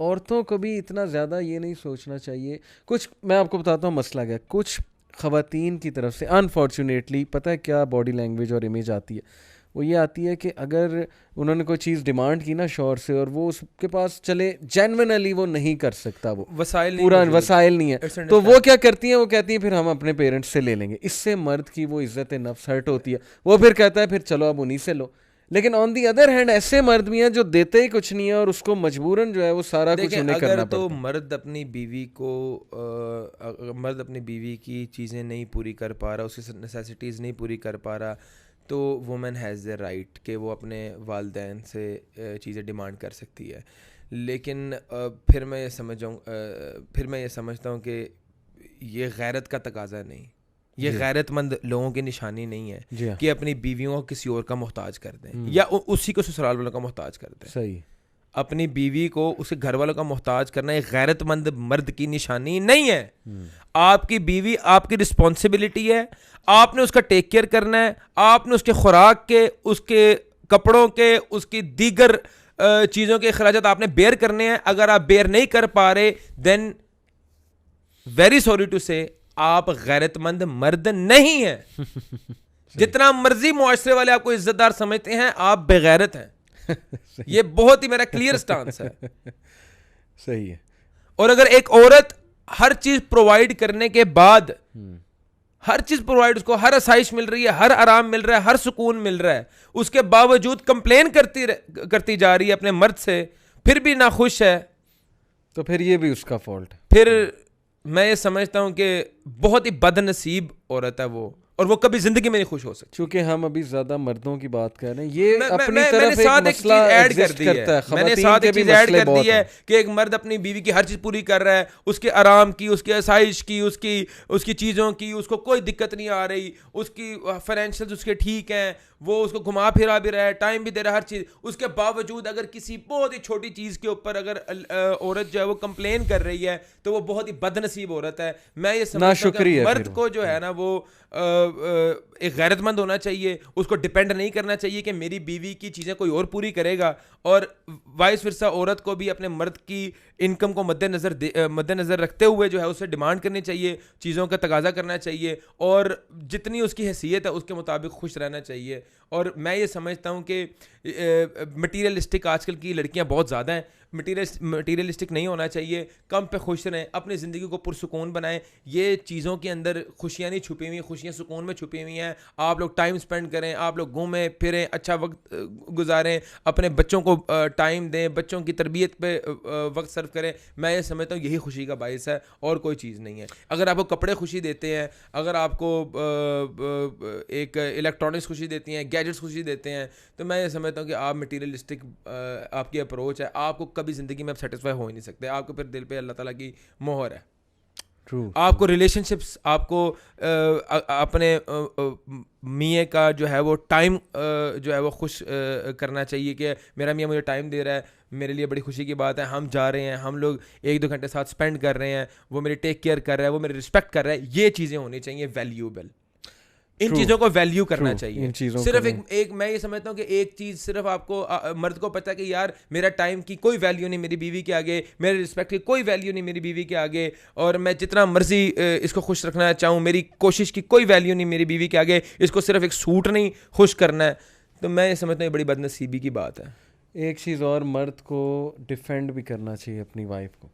औरतों को भी इतना ज़्यादा ये नहीं सोचना चाहिए। कुछ मैं आपको बताता हूँ मसला क्या, कुछ ख़वातीन की तरफ से अनफॉर्चुनेटली पता है क्या बॉडी लैंग्वेज और इमेज आती है, वो ये आती है कि अगर उन्होंने कोई चीज़ डिमांड की ना शौहर से और वो उसके पास चले, जेन्युइनली वो नहीं कर सकता, वो वसाइल पूरा वसाइल नहीं है, तो वो क्या करती हैं, वो कहती हैं फिर हम अपने पेरेंट्स से ले लेंगे। इससे मर्द की वो इज़्ज़त नफ्स हर्ट होती है। वो फिर कहता है फिर चलो अब उन्हीं से लो। लेकिन ऑन दी अदर हैंड ऐसे मर्द भी हैं जो देते ही कुछ नहीं है और उसको मजबूरन जो है वो सारा कुछ उन्हें करना पड़ता है। तो मर्द अपनी बीवी को मर्द अपनी बीवी की चीज़ें नहीं पूरी कर पा रहा, उसकी नेसेसिटीज़ नहीं पूरी कर पा रहा, तो वुमेन हैज़ द राइट कि वो अपने वालिदैन से चीज़ें डिमांड कर सकती है। लेकिन फिर मैं ये समझता हूँ कि ये गैरत का तकाजा नहीं, ये गैरतमंद लोगों की निशानी नहीं है कि अपनी बीवियों को किसी और का मोहताज कर दें या उसी को ससुराल वालों का मोहताज कर दें। सही, अपनी बीवी को उसके घर वालों का मोहताज करना एक गैरतमंद मर्द की निशानी नहीं है। आपकी बीवी आपकी रिस्पॉन्सिबिलिटी है, आपने उसका टेक केयर करना है, आपने उसके खुराक के, उसके कपड़ों के, उसकी दीगर चीज़ों के अखराजात आपने बेयर करने हैं। अगर आप बेयर नहीं कर पा रहे, देन वेरी सॉरी टू से आप गैरतमंद मर्द नहीं हैं। जितना मर्जी मुआशरे वाले आपको इज्जतदार समझते हैं, आप बेगैरत हैं। ये बहुत ही मेरा क्लियर स्टांस है। सही है। और अगर एक औरत हर चीज प्रोवाइड करने के बाद, हर चीज प्रोवाइड, उसको हर आसाइश मिल रही है, हर आराम मिल रहा है, हर सुकून मिल रहा है, उसके बावजूद कंप्लेन करती जा रही है अपने मर्द से, फिर भी ना खुश है, तो फिर ये भी उसका फॉल्ट है। फिर मैं ये समझता हूं कि बहुत ही बदनसीब औरत है वो, और वो कभी जिंदगी में नहीं खुश हो सकती। क्योंकि हम अभी ज्यादा मर्दों की बात कर रहे हैं, ये अपनी मैंने तरफ एक मसला ऐड कर एग्जिस्ट दी करता है। मैंने साथ एक चीज ऐड कर दी है कि एक मर्द अपनी बीवी की हर चीज पूरी कर रहा है, उसके आराम की, उसके आसाइश की, उसकी चीजों की उसको कोई दिक्कत नहीं आ रही, उसकी फाइनेंशियल उसके ठीक हैं, वो उसको घुमा फिरा भी रहा है, टाइम भी दे रहा है, हर चीज। उसके बावजूद अगर किसी बहुत ही छोटी चीज के ऊपर अगर औरत जो है वो कंप्लेन कर रही है, तो वो बहुत ही बदनसीब औरत है। मैं ये समझता हूं कि मर्द को जो है ना वो एक गैरतमंद होना चाहिए, उसको डिपेंड नहीं करना चाहिए कि मेरी बीवी की चीज़ें कोई और पूरी करेगा, और वाइस वर्सा औरत को भी अपने मर्द की इनकम को मद्देनज़र रखते हुए जो है उससे डिमांड करनी चाहिए, चीज़ों का तकाजा करना चाहिए, और जितनी उसकी हैसियत है उसके मुताबिक खुश रहना चाहिए। और मैं ये समझता हूँ कि मटीरियलिस्टिक आजकल की लड़कियाँ बहुत ज़्यादा हैं, मटीरियलिस्टिक नहीं होना चाहिए, कम पे खुश रहें, अपनी ज़िंदगी को पुरसुकून बनाएं। ये चीज़ों के अंदर खुशियाँ नहीं छुपी हुई, खुशियाँ सुकून में छुपी हुई हैं। आप लोग टाइम स्पेंड करें, आप लोग घूमें फिरें, अच्छा वक्त गुजारें, अपने बच्चों को टाइम दें, बच्चों की तरबियत पे वक्त सर्व करें। मैं ये समझता हूँ यही खुशी का बायस है और कोई चीज़ नहीं है। अगर आपको कपड़े खुशी देते हैं, अगर आपको एक इलेक्ट्रॉनिक्स खुशी देती हैं, गैजेट्स खुशी देते हैं, तो मैं ये समझता हूँ कि आप मटीरियलिस्टिक आपकी अप्रोच है, आपको कभी ज़िंदगी में आप सेटिस्फाई हो ही नहीं सकते। आपको फिर दिल पे अल्लाह ताला की मोहर है। आपको रिलेशनशिप्स, आपको अपने मियाँ का जो है वो टाइम जो है वो खुश करना चाहिए कि मेरा मियाँ मुझे टाइम दे रहा है, मेरे लिए बड़ी खुशी की बात है। हम जा रहे हैं, हम लोग 1-2 घंटे साथ स्पेंड कर रहे हैं, वो मेरी टेक केयर कर रहा है, वो मेरी रिस्पेक्ट कर रहा है। ये चीज़ें होनी चाहिए वैल्यूएबल। इन चीज़ों को वैल्यू करना चाहिए। सिर्फ एक मैं ये समझता हूँ कि एक चीज़ सिर्फ आपको मर्द को पता है कि यार मेरा टाइम की कोई वैल्यू नहीं मेरी बीवी के आगे, मेरे रिस्पेक्ट की कोई वैल्यू नहीं मेरी बीवी के आगे, और मैं जितना मर्जी इसको खुश रखना चाहूँ, मेरी कोशिश की कोई वैल्यू नहीं मेरी बीवी के आगे, इसको सिर्फ एक सूट नहीं खुश करना है। तो मैं ये समझता हूँ ये बड़ी बदनसीबी की बात है। एक चीज़ और, मर्द को डिफेंड भी करना चाहिए अपनी वाइफ को।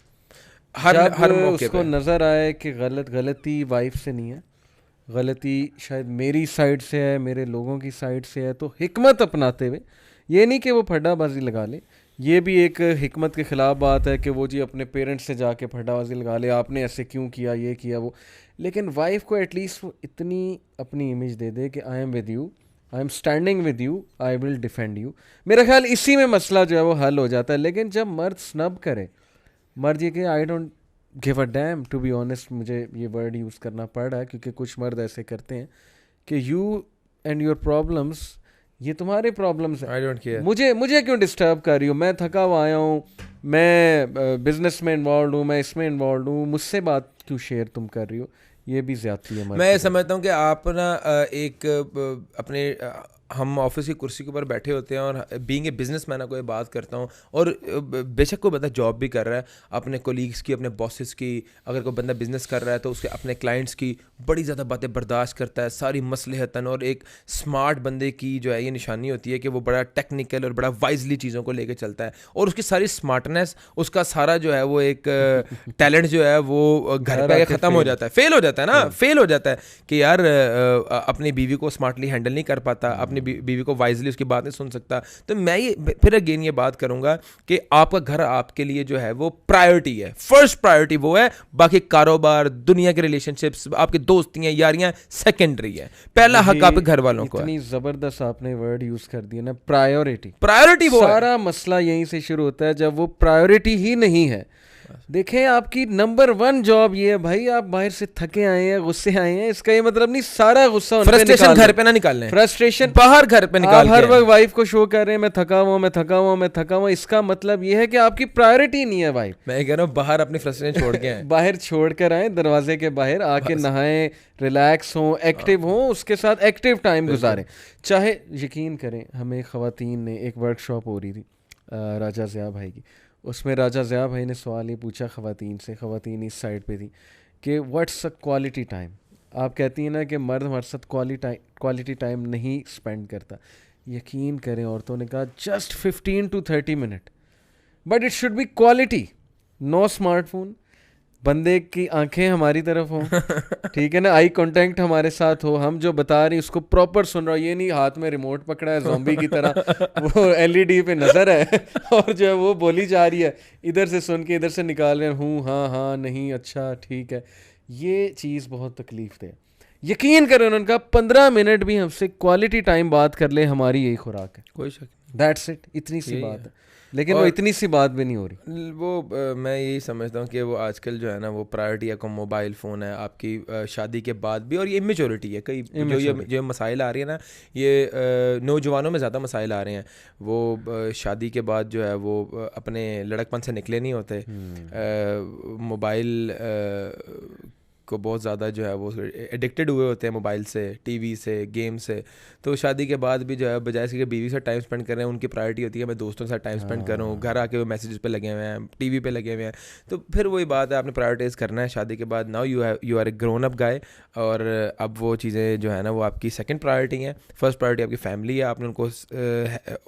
हर मौके उसको नज़र आए कि गलती वाइफ से नहीं है, गलती शायद मेरी साइड से है, मेरे लोगों की साइड से है, तो हिकमत अपनाते हुए, ये नहीं कि वो फड्डाबाजी लगा ले। ये भी एक हिकमत के ख़िलाफ़ बात है कि वो जी अपने पेरेंट्स से जाके फड्डाबाजी लगा ले, आपने ऐसे क्यों किया, ये किया वो। लेकिन वाइफ को एटलीस्ट वो इतनी अपनी इमेज दे दे कि I am with you, I am standing with you, I will defend you. मेरा ख्याल इसी में मसला जो है वो हल हो जाता है। लेकिन जब मर्द स्नब करे, मर्द ये कि I don't give a damn, to be honest, मुझे ये वर्ड यूज़ करना पड़ रहा है क्योंकि कुछ मर्द ऐसे करते हैं कि यू एंड योर प्रॉब्लम्स, ये तुम्हारे प्रॉब्लम्स हैं, आई डोंट केयर, मुझे क्यों डिस्टर्ब कर रही हो, मैं थका हुआ आया हूँ, मैं बिजनेस में इन्वॉल्व हूँ, मैं इसमें इन्वॉल्व हूँ, मुझसे बात क्यों शेयर तुम कर रही हो। ये भी ज़्यादती है। मैं समझता हूँ कि आप ना एक अपने हम ऑफिस की कुर्सी के ऊपर बैठे होते हैं और बीइंग ए बिजनेसमैन आपको ये बात करता हूँ, और बेशक कोई बंदा जॉब भी कर रहा है, अपने कोलीग्स की, अपने बॉसेस की, अगर कोई बंदा बिजनेस कर रहा है तो उसके अपने क्लाइंट्स की बड़ी ज़्यादा बातें बर्दाश्त करता है, सारी मसलहतन। और एक स्मार्ट बंदे की जो है ये निशानी होती है कि वो बड़ा टेक्निकल और बड़ा वाइजली चीज़ों को लेकर चलता है, और उसकी सारी स्मार्टनेस, उसका सारा जो है वो एक टैलेंट जो है वो घर पे ख़त्म हो जाता है, फेल हो जाता है ना, फेल हो जाता है कि यार अपनी बीवी को स्मार्टली हैंडल नहीं कर पाता, अपनी बीवी को वाइजली उसकी बात नहीं सुन सकता। तो मैं ये फिर अगेन ये बात करूंगा कि आपका घर आपके लिए जो है वो प्रायोरिटी है, फर्स्ट प्रायोरिटी वो है, बाकी कारोबार, दुनिया के रिलेशनशिप्स, आपकी दोस्तियां, यारियां सेकेंडरी है, पहला हक आपके घर वालों को है। इतनी जबरदस्त आपने वर्ड यूज कर दिया ना, प्रायोरिटी। प्रायोरिटी वो सारा मसला यहीं से शुरू होता है जब वो प्रायोरिटी ही नहीं है। देखें, आपकी नंबर 1 जॉब ये है भाई, आप बाहर से थके आए हैं, गुस्से आए हैं, इसका ये मतलब नहीं सारा गुस्सा फ्रस्ट्रेशन घर पे ना निकालना है, फ्रस्ट्रेशन बाहर घर पे निकाल, हर वक्त वाइफ को शो कर रहे हैं मैं थका हुआ, मैं थका हुआ, मैं थका हुआ। इसका मतलब ये है कि आपकी प्रायोरिटी नहीं है वाइफ। मैं कह रहा हूँ बाहर अपनी फ्रस्ट्रेशन छोड़ के आए, बाहर छोड़ कर आए, दरवाजे के बाहर आके नहाएं, रिलैक्स हों, एक्टिव हों, उसके साथ एक्टिव टाइम गुजारें। चाहे यकीन करें, हमें ख़वातीन ने एक वर्कशॉप हो रही थी राजा ज़िया भाई की, उसमें राजा ज़िया भाई ने सवाल ये पूछा ख़वातीन से, ख़वातीन इस साइड पे थी, कि व्हाट्स अ क्वालिटी टाइम। आप कहती हैं ना कि मर्द हमारे साथ क्वालिटी टाइम नहीं स्पेंड करता। यकीन करें, औरतों ने कहा just 15 to 30 minute, but it should be quality, no smartphone, बंदे की आंखें हमारी तरफ हों, ठीक है ना, आई कांटेक्ट हमारे साथ हो, हम जो बता रही उसको प्रॉपर सुन रहा हो, ये नहीं हाथ में रिमोट पकड़ा है ज़ॉम्बी की तरह, वो एलईडी पे नज़र है और जो है वो बोली जा रही है, इधर से सुन के इधर से निकाल रहे हैं, हूँ हाँ हाँ नहीं अच्छा ठीक है। ये चीज़ बहुत तकलीफ दे। यकीन करें, उन्होंने कहा 15 मिनट भी हमसे क्वालिटी टाइम बात कर ले, हमारी यही खुराक है, कोई शक नहीं, दैट्स इट, इतनी सी बात है। लेकिन वो इतनी सी बात भी नहीं हो रही। वो मैं यही समझता हूँ कि वो आजकल जो है ना वो प्रायोरिटी है, मोबाइल फ़ोन है आपकी शादी के बाद भी, और ये इमेच्योरिटी है। कई जो मसाइल आ रही है ना, ये नौजवानों में ज़्यादा मसाइल आ रहे हैं, वो शादी के बाद जो है वो अपने लड़कपन से निकले नहीं होते, मोबाइल को बहुत ज़्यादा जो है वो एडिक्टेड हुए होते हैं मोबाइल से, टीवी से, गेम से, तो शादी के बाद भी जो है बजाय इसके बीवी से टाइम स्पेंड कर रहे हैं, उनकी प्रायोरिटी होती है मैं दोस्तों के साथ टाइम स्पेंड करूँ, घर आके वो मैसेजेस पे लगे हुए हैं, टीवी पे लगे हुए हैं। तो फिर वही बात है, आपने प्रायोरिटाइज़ करना है शादी के बाद। Now you are a grown up guy, और अब वो चीज़ें जो है ना वो आपकी सेकंड प्रायोरिटी हैं। फर्स्ट प्रायोरिटी आपकी फैमिली है, आपने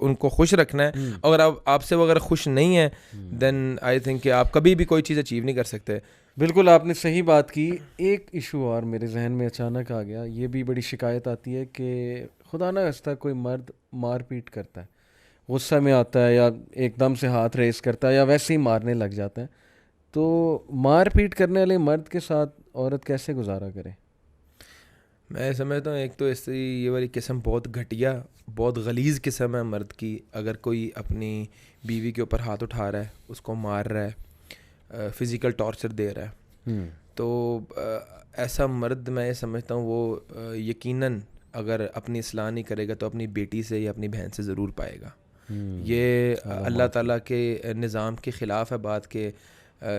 उनको खुश रखना है। अगर आपसे वो अगर खुश नहीं है देन आई थिंक कि आप कभी भी कोई चीज़ अचीव नहीं कर सकते। बिल्कुल आपने सही बात की। एक इशू और मेरे जहन में अचानक आ गया, ये भी बड़ी शिकायत आती है कि खुदा ना खास्ता कोई मर्द मार पीट करता है, गुस्सा में आता है या एकदम से हाथ रेस करता है या वैसे ही मारने लग जाता है, तो मार पीट करने वाले मर्द के साथ औरत कैसे गुजारा करे? मैं समझता हूँ एक तो ऐसे ये वाली किस्म बहुत घटिया, बहुत गलीज़ किस्म है मर्द की। अगर कोई अपनी बीवी के ऊपर हाथ उठा रहा है, उसको मार रहा है, फ़िज़िकल टॉर्चर दे रहा है, तो ऐसा मर्द मैं ये समझता हूँ वो यकीनन अगर अपनी इस्लाह नहीं करेगा तो अपनी बेटी से या अपनी बहन से ज़रूर पाएगा। ये अल्लाह ताला के निज़ाम के ख़िलाफ़ है बात के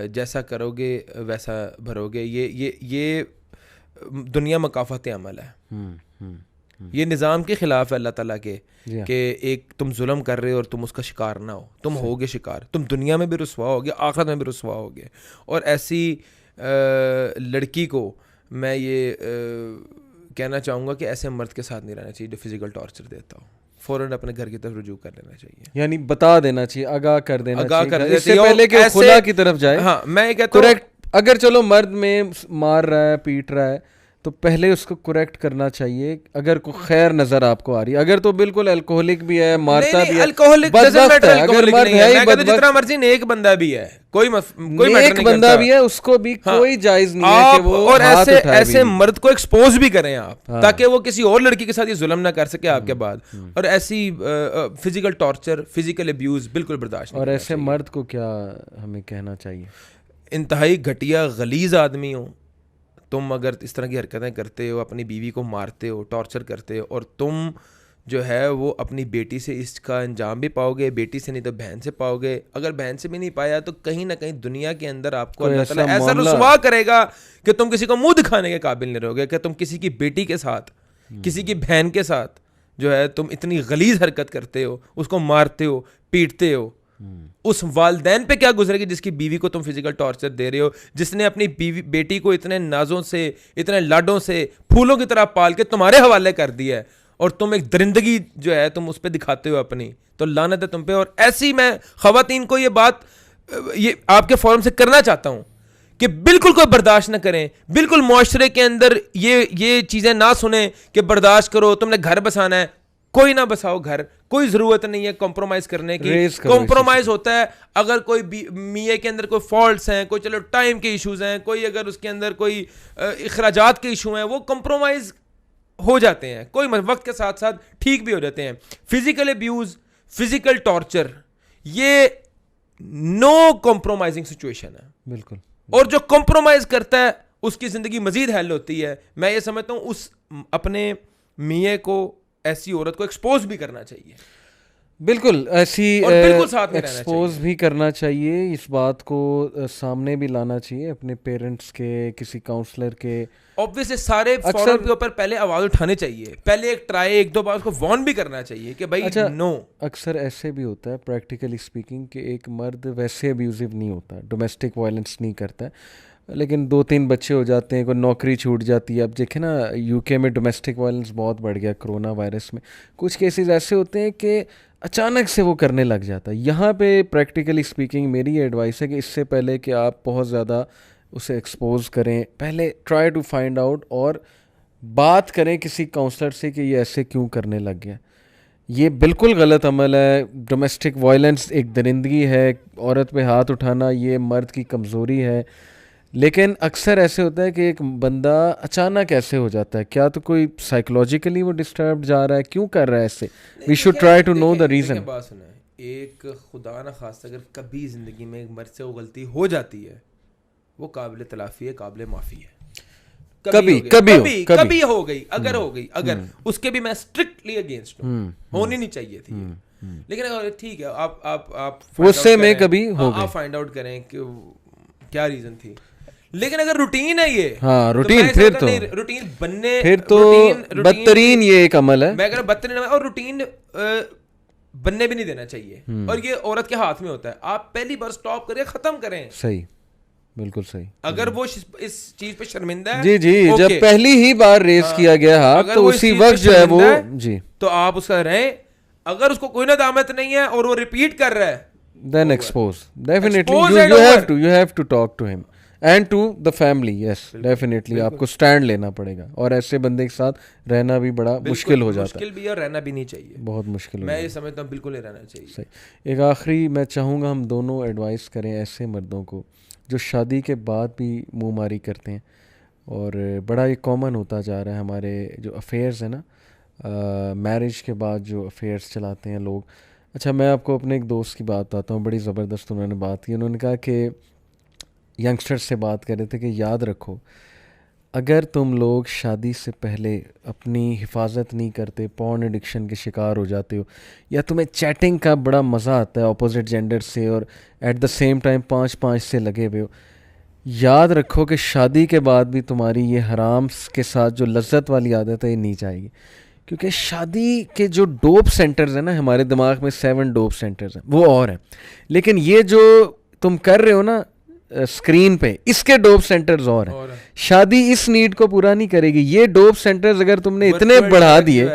जैसा करोगे वैसा भरोगे। ये दुनिया मकाफ़त अमल है, ये निज़ाम के ख़िलाफ़ है अल्लाह ताला के कि एक तुम जुल्म कर रहे हो और तुम उसका शिकार ना हो, तुम होगे शिकार, तुम दुनिया में भी रुसवा होगे, आखिरत में भी रुसवा होगे। और ऐसी लड़की को मैं ये कहना चाहूँगा कि ऐसे मर्द के साथ नहीं रहना चाहिए जो फिज़िकल टॉर्चर देता हो। फ़ौरन अपने घर की तरफ रुजू कर लेना चाहिए, यानी बता देना चाहिए, आगाह कर देना चाहिए इससे पहले कि वो खुला की तरफ जाए। हाँ, मैं ये कहता हूँ करेक्ट। अगर चलो मर्द में मार रहा है, पीट रहा है, तो पहले उसको करेक्ट करना चाहिए। अगर कोई खैर नजर आपको आ रही है, अगर तो बिल्कुल अल्कोहलिक भी है, मारता भी है, अल्कोहलिक बदबख्त है, अगर मर्द है ही बदबख्त, जितना मर्जी नेक बंदा भी है, कोई नेक बंदा भी है, उसको भी कोई जायज नहीं है कि वो और ऐसे मर्द को एक्सपोज भी करें आप, ताकि वो किसी और लड़की के साथ ये जुल्म ना कर सके आपके बाद। और ऐसी फिजिकल टॉर्चर, फिजिकल अब्यूज बिल्कुल बर्दाश्त नहीं। और ऐसे मर्द को क्या हमें कहना चाहिए? इंतहाई घटिया गलीज आदमी हो तुम, अगर इस तरह की हरकतें करते हो, अपनी बीवी को मारते हो, टॉर्चर करते हो, और तुम जो है वो अपनी बेटी से इसका अंजाम भी पाओगे, बेटी से नहीं तो बहन से पाओगे। अगर बहन से भी नहीं पाया तो कहीं ना कहीं दुनिया के अंदर आपको अल्लाह ताला ऐसा रुसवा करेगा कि तुम किसी को मुंह दिखाने के काबिल नहीं रहोगे, कि तुम किसी की बेटी के साथ, किसी की बहन के साथ जो है तुम इतनी गलीज हरकत करते हो, उसको मारते हो, पीटते हो। उस वालदैन पे क्या गुजरेगी जिसकी बीवी को तुम फिजिकल टॉर्चर दे रहे हो, जिसने अपनी बेटी को इतने नाजों से, इतने लाडों से, फूलों की तरह पाल के तुम्हारे हवाले कर दिया है, और तुम एक दरिंदगी जो है तुम उस पर दिखाते हो अपनी, तो लानत है तुम पे। और ऐसी मैं ख़वातीन को ये बात ये आपके फोरम से करना चाहता हूँ कि बिल्कुल कोई बर्दाश्त ना करें, बिल्कुल मुआशरे के अंदर ये चीज़ें ना सुने कि बर्दाश्त करो, तुमने घर बसाना है, कोई ना बसाओ घर, कोई ज़रूरत नहीं है कॉम्प्रोमाइज़ करने की। कॉम्प्रोमाइज़ होता है अगर कोई मियाँ के अंदर कोई फॉल्ट्स हैं, कोई चलो टाइम के इश्यूज़ हैं, कोई अगर उसके अंदर कोई अखराजात के इशू हैं, वो कॉम्प्रोमाइज़ हो जाते हैं, कोई वक्त के साथ साथ ठीक भी हो जाते हैं। फिजिकल अब्यूज़, फिजिकल टॉर्चर, ये नो कॉम्प्रोमाइजिंग सिचुएशन है बिल्कुल। और जो कॉम्प्रोमाइज़ करता है उसकी ज़िंदगी मज़ीद हेल होती है। मैं ये समझता हूँ उस अपने मियाँ को, ऐसी औरत को एक्सपोज भी करना चाहिए, बिल्कुल ऐसी बिल्कुल साथ में एक्सपोज भी करना चाहिए, इस बात को सामने भी लाना चाहिए अपने पेरेंट्स के, किसी काउंसलर के। ऑब्वियसली सारे फोरम के ऊपर पहले आवाज़ उठाने चाहिए, पहले एक दो बार उसको वार्न भी करना चाहिए कि भाई नो। अक्सर ऐसे भी होता है प्रैक्टिकली स्पीकिंग कि एक मर्द वैसे अब्यूजिव नहीं होता, डोमेस्टिक वायलेंस नहीं करता है, लेकिन 2-3 बच्चे हो जाते हैं, कोई नौकरी छूट जाती है। अब देखें ना, यूके में डोमेस्टिक वायलेंस बहुत बढ़ गया कोरोना वायरस में। कुछ केसेस ऐसे होते हैं कि अचानक से वो करने लग जाता है। यहाँ पे प्रैक्टिकली स्पीकिंग मेरी ये एडवाइस है कि इससे पहले कि आप बहुत ज़्यादा उसे एक्सपोज करें, पहले ट्राई टू फाइंड आउट और बात करें किसी काउंसलर से कि ये ऐसे क्यों करने लग गया। ये बिल्कुल गलत अमल है। डोमेस्टिक वायलेंस एक दरिंदगी है, औरत पे हाथ उठाना ये मर्द की कमज़ोरी है। लेकिन अक्सर ऐसे होता है कि एक बंदा अचानक ऐसे हो जाता है, क्या तो कोई साइकोलॉजिकली वो डिस्टर्ब जा रहा है, क्यों कर रहा है ऐसे? We should try to know the reason. बात सुना है, एक खुदा ना खास्ता अगर कभी ज़िंदगी में एक मर्द से वो गलती हो जाती है, वो काबिल तलाफ़ी है, काबिल माफ़ी है। कभी हो गई, अगर हो गई, अगर उसके भी मैं स्ट्रिक्टली अगेंस्ट हूँ, होनी नहीं चाहिए थी। लेकिन अगर ठीक है, आप उससे में कभी हो गई, आप फाइंड आउट करें कि क्या रीज़न थी। लेकिन अगर रूटीन है ये, हाँ रूटीन, तो फिर तो रूटीन बनने, फिर तो बदतरीन ये एक अमल है। मैं कह रहा बदतरीन, और रूटीन बनने भी नहीं देना चाहिए, और ये औरत के हाथ में होता है। आप पहली बार स्टॉप करें, खत्म करें। सही, बिल्कुल सही। अगर वो इस चीज पे शर्मिंदा है, जी जी, जब पहली ही बार रेस किया गया हाथ, तो उसी वक्त जो है वो, जी, तो आप उसका रहें। अगर उसको कोई नदामत नहीं है और वो रिपीट कर रहा है, then expose, definitely you have to talk to him and to the family, yes definitely आपको स्टैंड लेना पड़ेगा, और ऐसे बंदे के साथ रहना भी बड़ा मुश्किल हो जाता है। मुश्किल भी है, रहना भी नहीं चाहिए, बहुत मुश्किल। मैं ये समझता हूँ बिल्कुल नहीं रहना चाहिए। सही। एक आखिरी मैं चाहूँगा हम दोनों एडवाइस करें ऐसे मर्दों को जो शादी के बाद भी मुँह मारी करते हैं, और बड़ा ये कॉमन होता जा रहा है हमारे जो अफेयर्स है ना, मैरिज के बाद जो अफेयर्स चलाते हैं लोग। अच्छा, मैं आपको अपने एक दोस्त की बात बताता हूँ, बड़ी ज़बरदस्त उन्होंने बात की। उन्होंने कहा कि यंगस्टर्स से बात कर रहे थे कि याद रखो, अगर तुम लोग शादी से पहले अपनी हिफाजत नहीं करते, पॉर्न एडिक्शन के शिकार हो जाते हो, या तुम्हें चैटिंग का बड़ा मज़ा आता है अपोजिट जेंडर से, और एट द सेम टाइम 5-5 से लगे हुए हो, याद रखो कि शादी के बाद भी तुम्हारी ये हराम के साथ जो लज्जत वाली आदत है ये नहीं जाएगी। क्योंकि शादी के जो डोप सेंटर्स हैं ना, हमारे दिमाग में 7 डोप सेंटर्स हैं, वो और हैं, लेकिन ये जो तुम कर रहे हो ना स्क्रीन पे, इसके डोप सेंटर्स और हैं। शादी इस नीड को पूरा नहीं करेगी। ये डोप सेंटर्स अगर तुमने इतने बढ़ा दिए,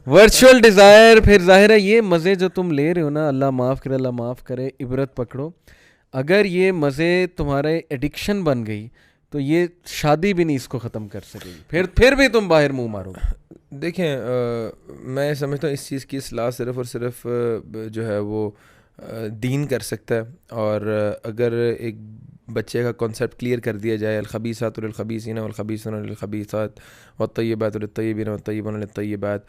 वर्चुअल डिज़ायर, फिर जाहिर है ये मज़े जो तुम ले रहे हो ना, अल्लाह माफ़ करे, अल्लाह माफ़ करे, इबरत पकड़ो। अगर ये मज़े तुम्हारे एडिक्शन बन गई तो ये शादी भी नहीं इसको ख़त्म कर सकेगी, फिर भी तुम बाहर मुंह मारोगे। देखें, मैं समझता हूँ इस चीज़ की इस्लाह सिर्फ़ और सिर्फ जो है वो दीन कर सकता है। और अगर एक बच्चे का कॉन्सेप्ट क्लियर कर दिया जाए, अल-खबीसातु लिल-खबीसीना वल-खबीसूना लिल-खबीसात वत-तय्यिबातु लित-तय्यिबीना वत-तय्यिबूना लित-तय्यिबात।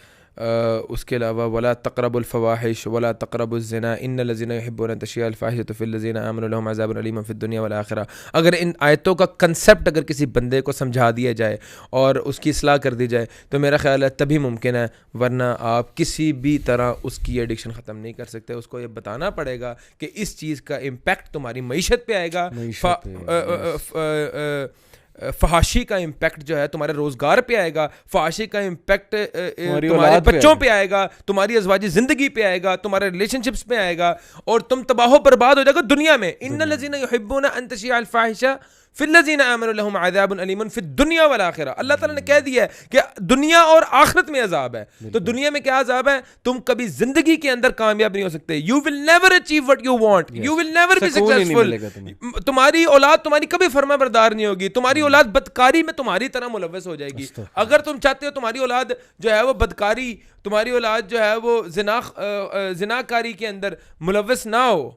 उसके अलावा वला तक़रबुल फ़वाहिश वला तक़रबुज़ ज़िना इन्नल्लज़ीना युहिब्बूना तशियअल फ़ाहिशतु फ़िल्लज़ीना आमनू लहुम अज़ाबुन अलीमुन फ़िद्दुनिया वल आखिरा। अगर इन आयतों का कंसेप्ट अगर किसी बंदे को समझा दिया जाए और उसकी इस्लाह कर दी जाए, तो मेरा ख़्याल है तभी मुमकिन है, वरना आप किसी भी तरह उसकी एडिक्शन ख़त्म नहीं कर सकते। उसको ये बताना पड़ेगा कि इस चीज़ का इम्पैक्ट तुम्हारी मईशत पे आएगा, फहाशी का इम्पैक्ट जो है तुम्हारे रोज़गार पे आएगा, फहाशी का इम्पैक्ट तुम्हारे बच्चों पे आएगा, तुम्हारी अज़वाजी ज़िंदगी पे आएगा, तुम्हारे रिलेशनशिप्स पे आएगा, और तुम तबाह बर्बाद हो जाएगा दुनिया में। इन्नल्लज़ीना युहिब्बूना अन तशियअल फ़ाहिशा फ़िल्लज़ीना आमनू लहुम अज़ाबुन अलीमुन फ़िद्दुनिया वल आखिरा। अल्लाह ताला ने कह दिया है कि दुनिया और आखिरत में अज़ाब है। तो दुनिया में क्या अज़ाब है? तुम कभी ज़िंदगी के अंदर कामयाब नहीं हो सकते। You will never achieve what you want, you will never be successful. तुम्हारी औलाद तुम्हारी कभी फरमाबरदार नहीं होगी, तुम्हारी औलाद बदकारी में तुम्हारी तरह मुलव्वस हो जाएगी। अगर तुम चाहते हो तुम्हारी औलाद जो है वो बदकारी, तुम्हारी औलाद जो है वो ज़िनाकारी के अंदर मुलव्वस ना हो,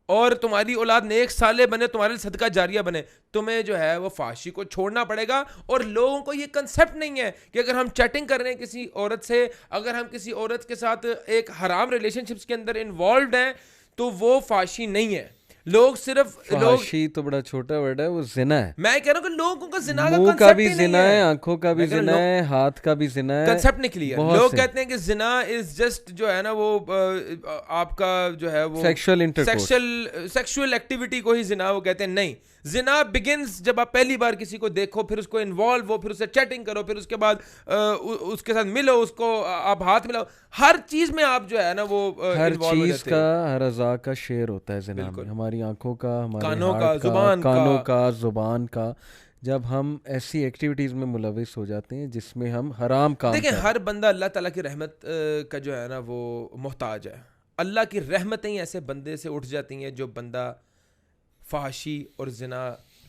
और तुम्हारी औलाद नेक साले बने, तुम्हारे लिए सदका जारिया बने, तुम्हें जो है वो फाशी को छोड़ना पड़ेगा। और लोगों को ये कंसेप्ट नहीं है कि अगर हम चैटिंग कर रहे हैं किसी औरत से, अगर हम किसी औरत के साथ एक हराम रिलेशनशिप्स के अंदर इन्वॉल्व हैं, तो वो फाशी नहीं है। लोग सिर्फ फाशी तो बड़ा छोटा वर्ड है, वो जिना है। मैं कह रहा हूँ कि लोगों का जिना का मुंह का भी जिना है, आंखों का भी जिना है, हाथ का भी जिना है, कंसेप्ट नहीं क्लियर। लोग कहते हैं कि जिना इज जस्ट जो है ना वो आपका जो है वो सेक्सुअल एक्टिविटी को ही जिना वो कहते हैं। नहीं, जिना बिगिंस जब आप पहली बार किसी को देखो, फिर उसको इन्वॉल्व हो, फिर उससे चैटिंग करो, फिर उसके बाद उसके साथ मिलो, उसको आप हाथ मिलाओ, हर चीज में आप जो है ना वो हर चीज का, हर अज़ा का शेयर होता है जिना में। हमारी आंखों का, हमारे कानों का, जुबान का, जब हम ऐसी एक्टिविटीज में मुलविस हो जाते हैं जिसमें हम हराम काम देखें, हर बंदा अल्लाह ताला की रहमत का जो है ना वो मोहताज है। अल्लाह की रहमतें ही ऐसे बंदे से उठ जाती हैं जो बंदा फहाशी और जिना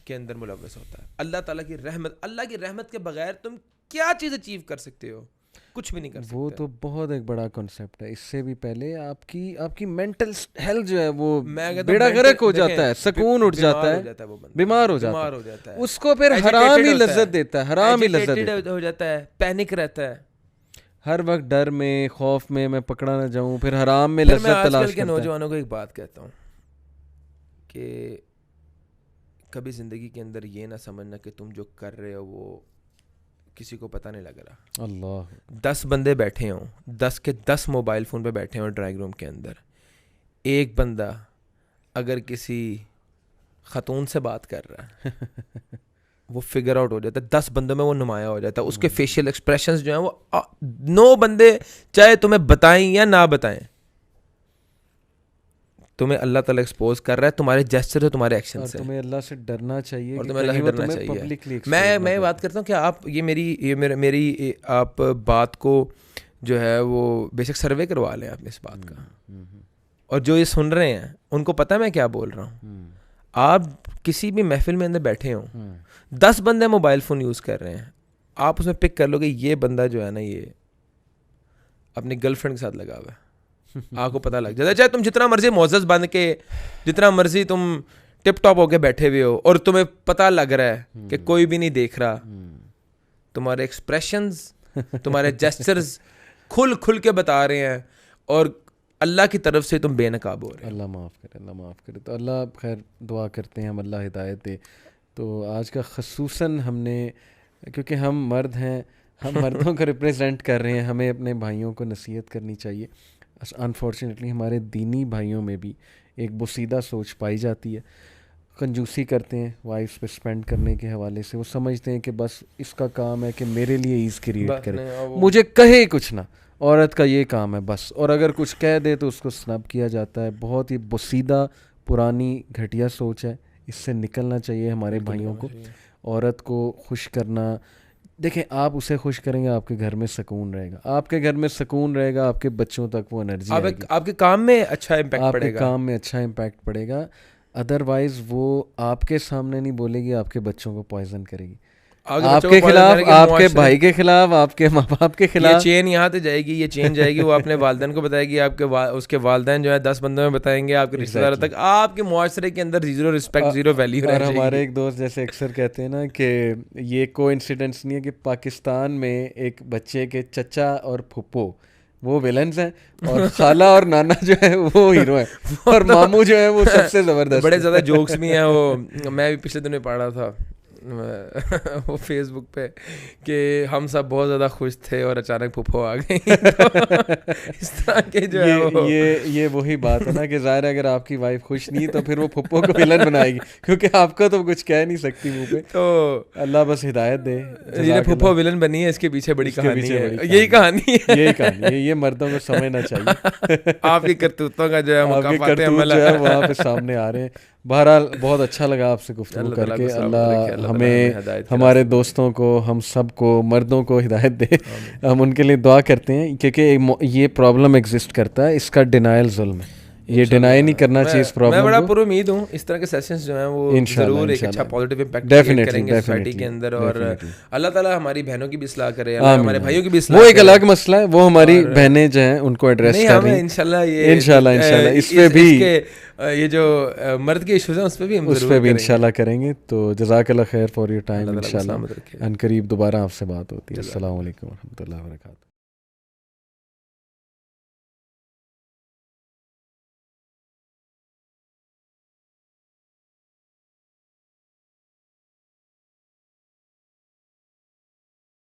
के अंदर मुलव्वस होता है। अल्लाह ताला की रहमत के बगैर तुम क्या चीज़ अचीव कर सकते हो? कुछ भी नहीं कर सकते। वो तो बहुत एक बड़ा कॉन्सेप्ट है। इससे भी पहले आपकी मेंटल हेल्थ जो है वो बेड़ा गर्क हो जाता है, सुकून उठ जाता है, बीमार हो जाता है, उसको फिर हराम ही लज्जत देता है, हराम ही लज्जत हो जाता है, पैनिक रहता है, हर वक्त डर में, खौफ में, मैं पकड़ा ना जाऊं, फिर हराम में लज्जत तलाश करता है। आजकल के नौजवानों को एक बात कहता हूँ कि कभी जिंदगी के अंदर ये ना समझना कि तुम जो कर रहे हो वो किसी को पता नहीं लग रहा। अल्लाह, 10 बंदे बैठे हों, 10 के 10 मोबाइल फ़ोन पे बैठे हों ड्राइंग रूम के अंदर, एक बंदा अगर किसी ख़तून से बात कर रहा है वो फिगर आउट हो जाता है, 10 बंदों में वो नुमाया हो जाता है, उसके फेशियल एक्सप्रेशंस जो हैं वो 9 बंदे चाहे तुम्हें बताएं या ना बताएं, तुम्हें अल्लाह ताला एक्सपोज कर रहा है तुम्हारे जेस्चर से, तुम्हारे एक्शन से, तुम्हें अल्लाह से डरना चाहिए, और तुम्हें अल्लाह से डरना चाहिए। पब्लिकली मैं बात करता हूँ कि आप ये मेरी आप बात को जो है वो बेशक सर्वे करवा लें आप इस बात का, और जो ये सुन रहे हैं उनको पता है मैं क्या बोल रहा हूँ। आप किसी भी महफिल में अंदर बैठे हों, 10 बंदे मोबाइल फ़ोन यूज़ कर रहे हैं, आप उसमें पिक कर लोगे ये बंदा जो है ना ये अपनी गर्लफ्रेंड के साथ लगा हुआ है, आपको पता लग जाता है। चाहे तुम जितना मर्जी मोज़स बन के, जितना मर्जी तुम टिप टॉप होके बैठे हुए हो, और तुम्हें पता लग रहा है कि कोई भी नहीं देख रहा, तुम्हारे एक्सप्रेशंस, तुम्हारे जेस्चर्स खुल के बता रहे हैं, और अल्लाह की तरफ से तुम बेनकाब हो रहे हैं। अल्लाह माफ़ करे, अल्लाह माफ़ करे। तो अल्लाह खैर दुआ करते हैं हम अल्लाह हिदायत दे। तो आज का ख़ुसूसन हमने, क्योंकि हम मर्द हैं, हम मर्दों को रिप्रेजेंट कर रहे हैं, हमें अपने भाइयों को नसीहत करनी चाहिए। अनफॉर्चुनेटली हमारे दीनी भाइयों में भी एक बोसीदा सोच पाई जाती है, कंजूसी करते हैं वाइफ्स पे स्पेंड करने के हवाले से। वो समझते हैं कि बस इसका काम है कि मेरे लिए ईज़ क्रिएट करे, मुझे कहे कुछ ना, औरत का ये काम है बस, और अगर कुछ कह दे तो उसको स्नब किया जाता है। बहुत ही बोसीदा पुरानी घटिया सोच है, इससे निकलना चाहिए हमारे भाइयों को। औरत को खुश करना, देखें आप उसे खुश करेंगे आपके घर में सुकून रहेगा, आपके घर में सुकून रहेगा, आपके बच्चों तक वो एनर्जी आएगी, आपके काम में अच्छा इम्पैक्ट पड़ेगा, आपके काम में अच्छा इम्पैक्ट पड़ेगा। अदरवाइज वो आपके सामने नहीं बोलेगी, आपके बच्चों को पॉइजन करेगी, आपके खिलाफ, आपके भाई के खिलाफ, आपके माँ बाप के खिलाफ। ये चेन यहाँ से जाएगी, ये चेन जाएगी, वो अपने वालदैन को बताएगी, उसके वालदैन जो है 10 बंदों में बताएंगे, आपके रिश्तेदारों तक, आपके मुआशरे के अंदर जीरो रिस्पेक्ट, जीरो वैल्यू। और हमारे एक दोस्त जैसे अक्सर कहते हैं ना कि ये कोइंसिडेंस नहीं है कि पाकिस्तान में एक बच्चे के चचा और फुप्पो वो विलन्स हैं, और खाला और नाना जो है वो हीरो है, और मामू जो है वो सबसे ज़बरदस्त। बड़े ज़्यादा जोक्स भी हैं वो, मैं भी पिछले दिनों पढ़ा था वो फेसबुक पे कि हम सब बहुत ज़्यादा खुश थे और अचानक फुफो आ गई। इस तरह के जो है वो ये वही बात है ना कि ज़ाहिर है अगर आपकी वाइफ खुश नहीं तो फिर वो फुप्पो को विलन बनाएगी, क्योंकि आपको तो कुछ कह नहीं सकती मुंह पे। तो अल्लाह बस हिदायत दे। ये फुप्पो विलन बनी है, इसके पीछे बड़ी कहानी है, यही कहानी है, यही कहानी, ये मर्दों को समझना चाहिए। आपकी करतूतों का जो है वहाँ पे सामने आ रहे हैं। बहरहाल बहुत अच्छा लगा आपसे गुफ्तगू करके। अल्लाह हमें, हमारे दोस्तों को, हम सब को, मर्दों को हिदायत दे। हम उनके लिए दुआ करते हैं, क्योंकि ये प्रॉब्लम एग्जिस्ट करता है, इसका डिनायल जुल्म है, ये डिनाई नहीं करना चाहिए इस प्रॉब्लम को। मैं बड़ा उम्मीद हूँ इस तरह के सेशंस जो हैं वो जरूर एक अच्छा पॉजिटिव इम्पैक्ट करेंगे सोसाइटी के अंदर, और अल्लाह ताला हमारी बहनों की भी इस्लाह करे, हमारे भाइयों की भी इस्लाह। वो एक अलग मसला है, वो हमारी बहनें जो हैं उनको एड्रेस करें इंशाल्लाह। इस पे भी ये जो मर्द के इश्यूज हैं उस पे भी इंशाल्लाह करेंगे। तो जज़ाकल्लाह खैर फॉर योर टाइम। इंशाल्लाह अनकरीब दोबारा आपसे बात होती है। अस्सलाम वालेकुम व रहमतुल्लाहि व बरकातहू।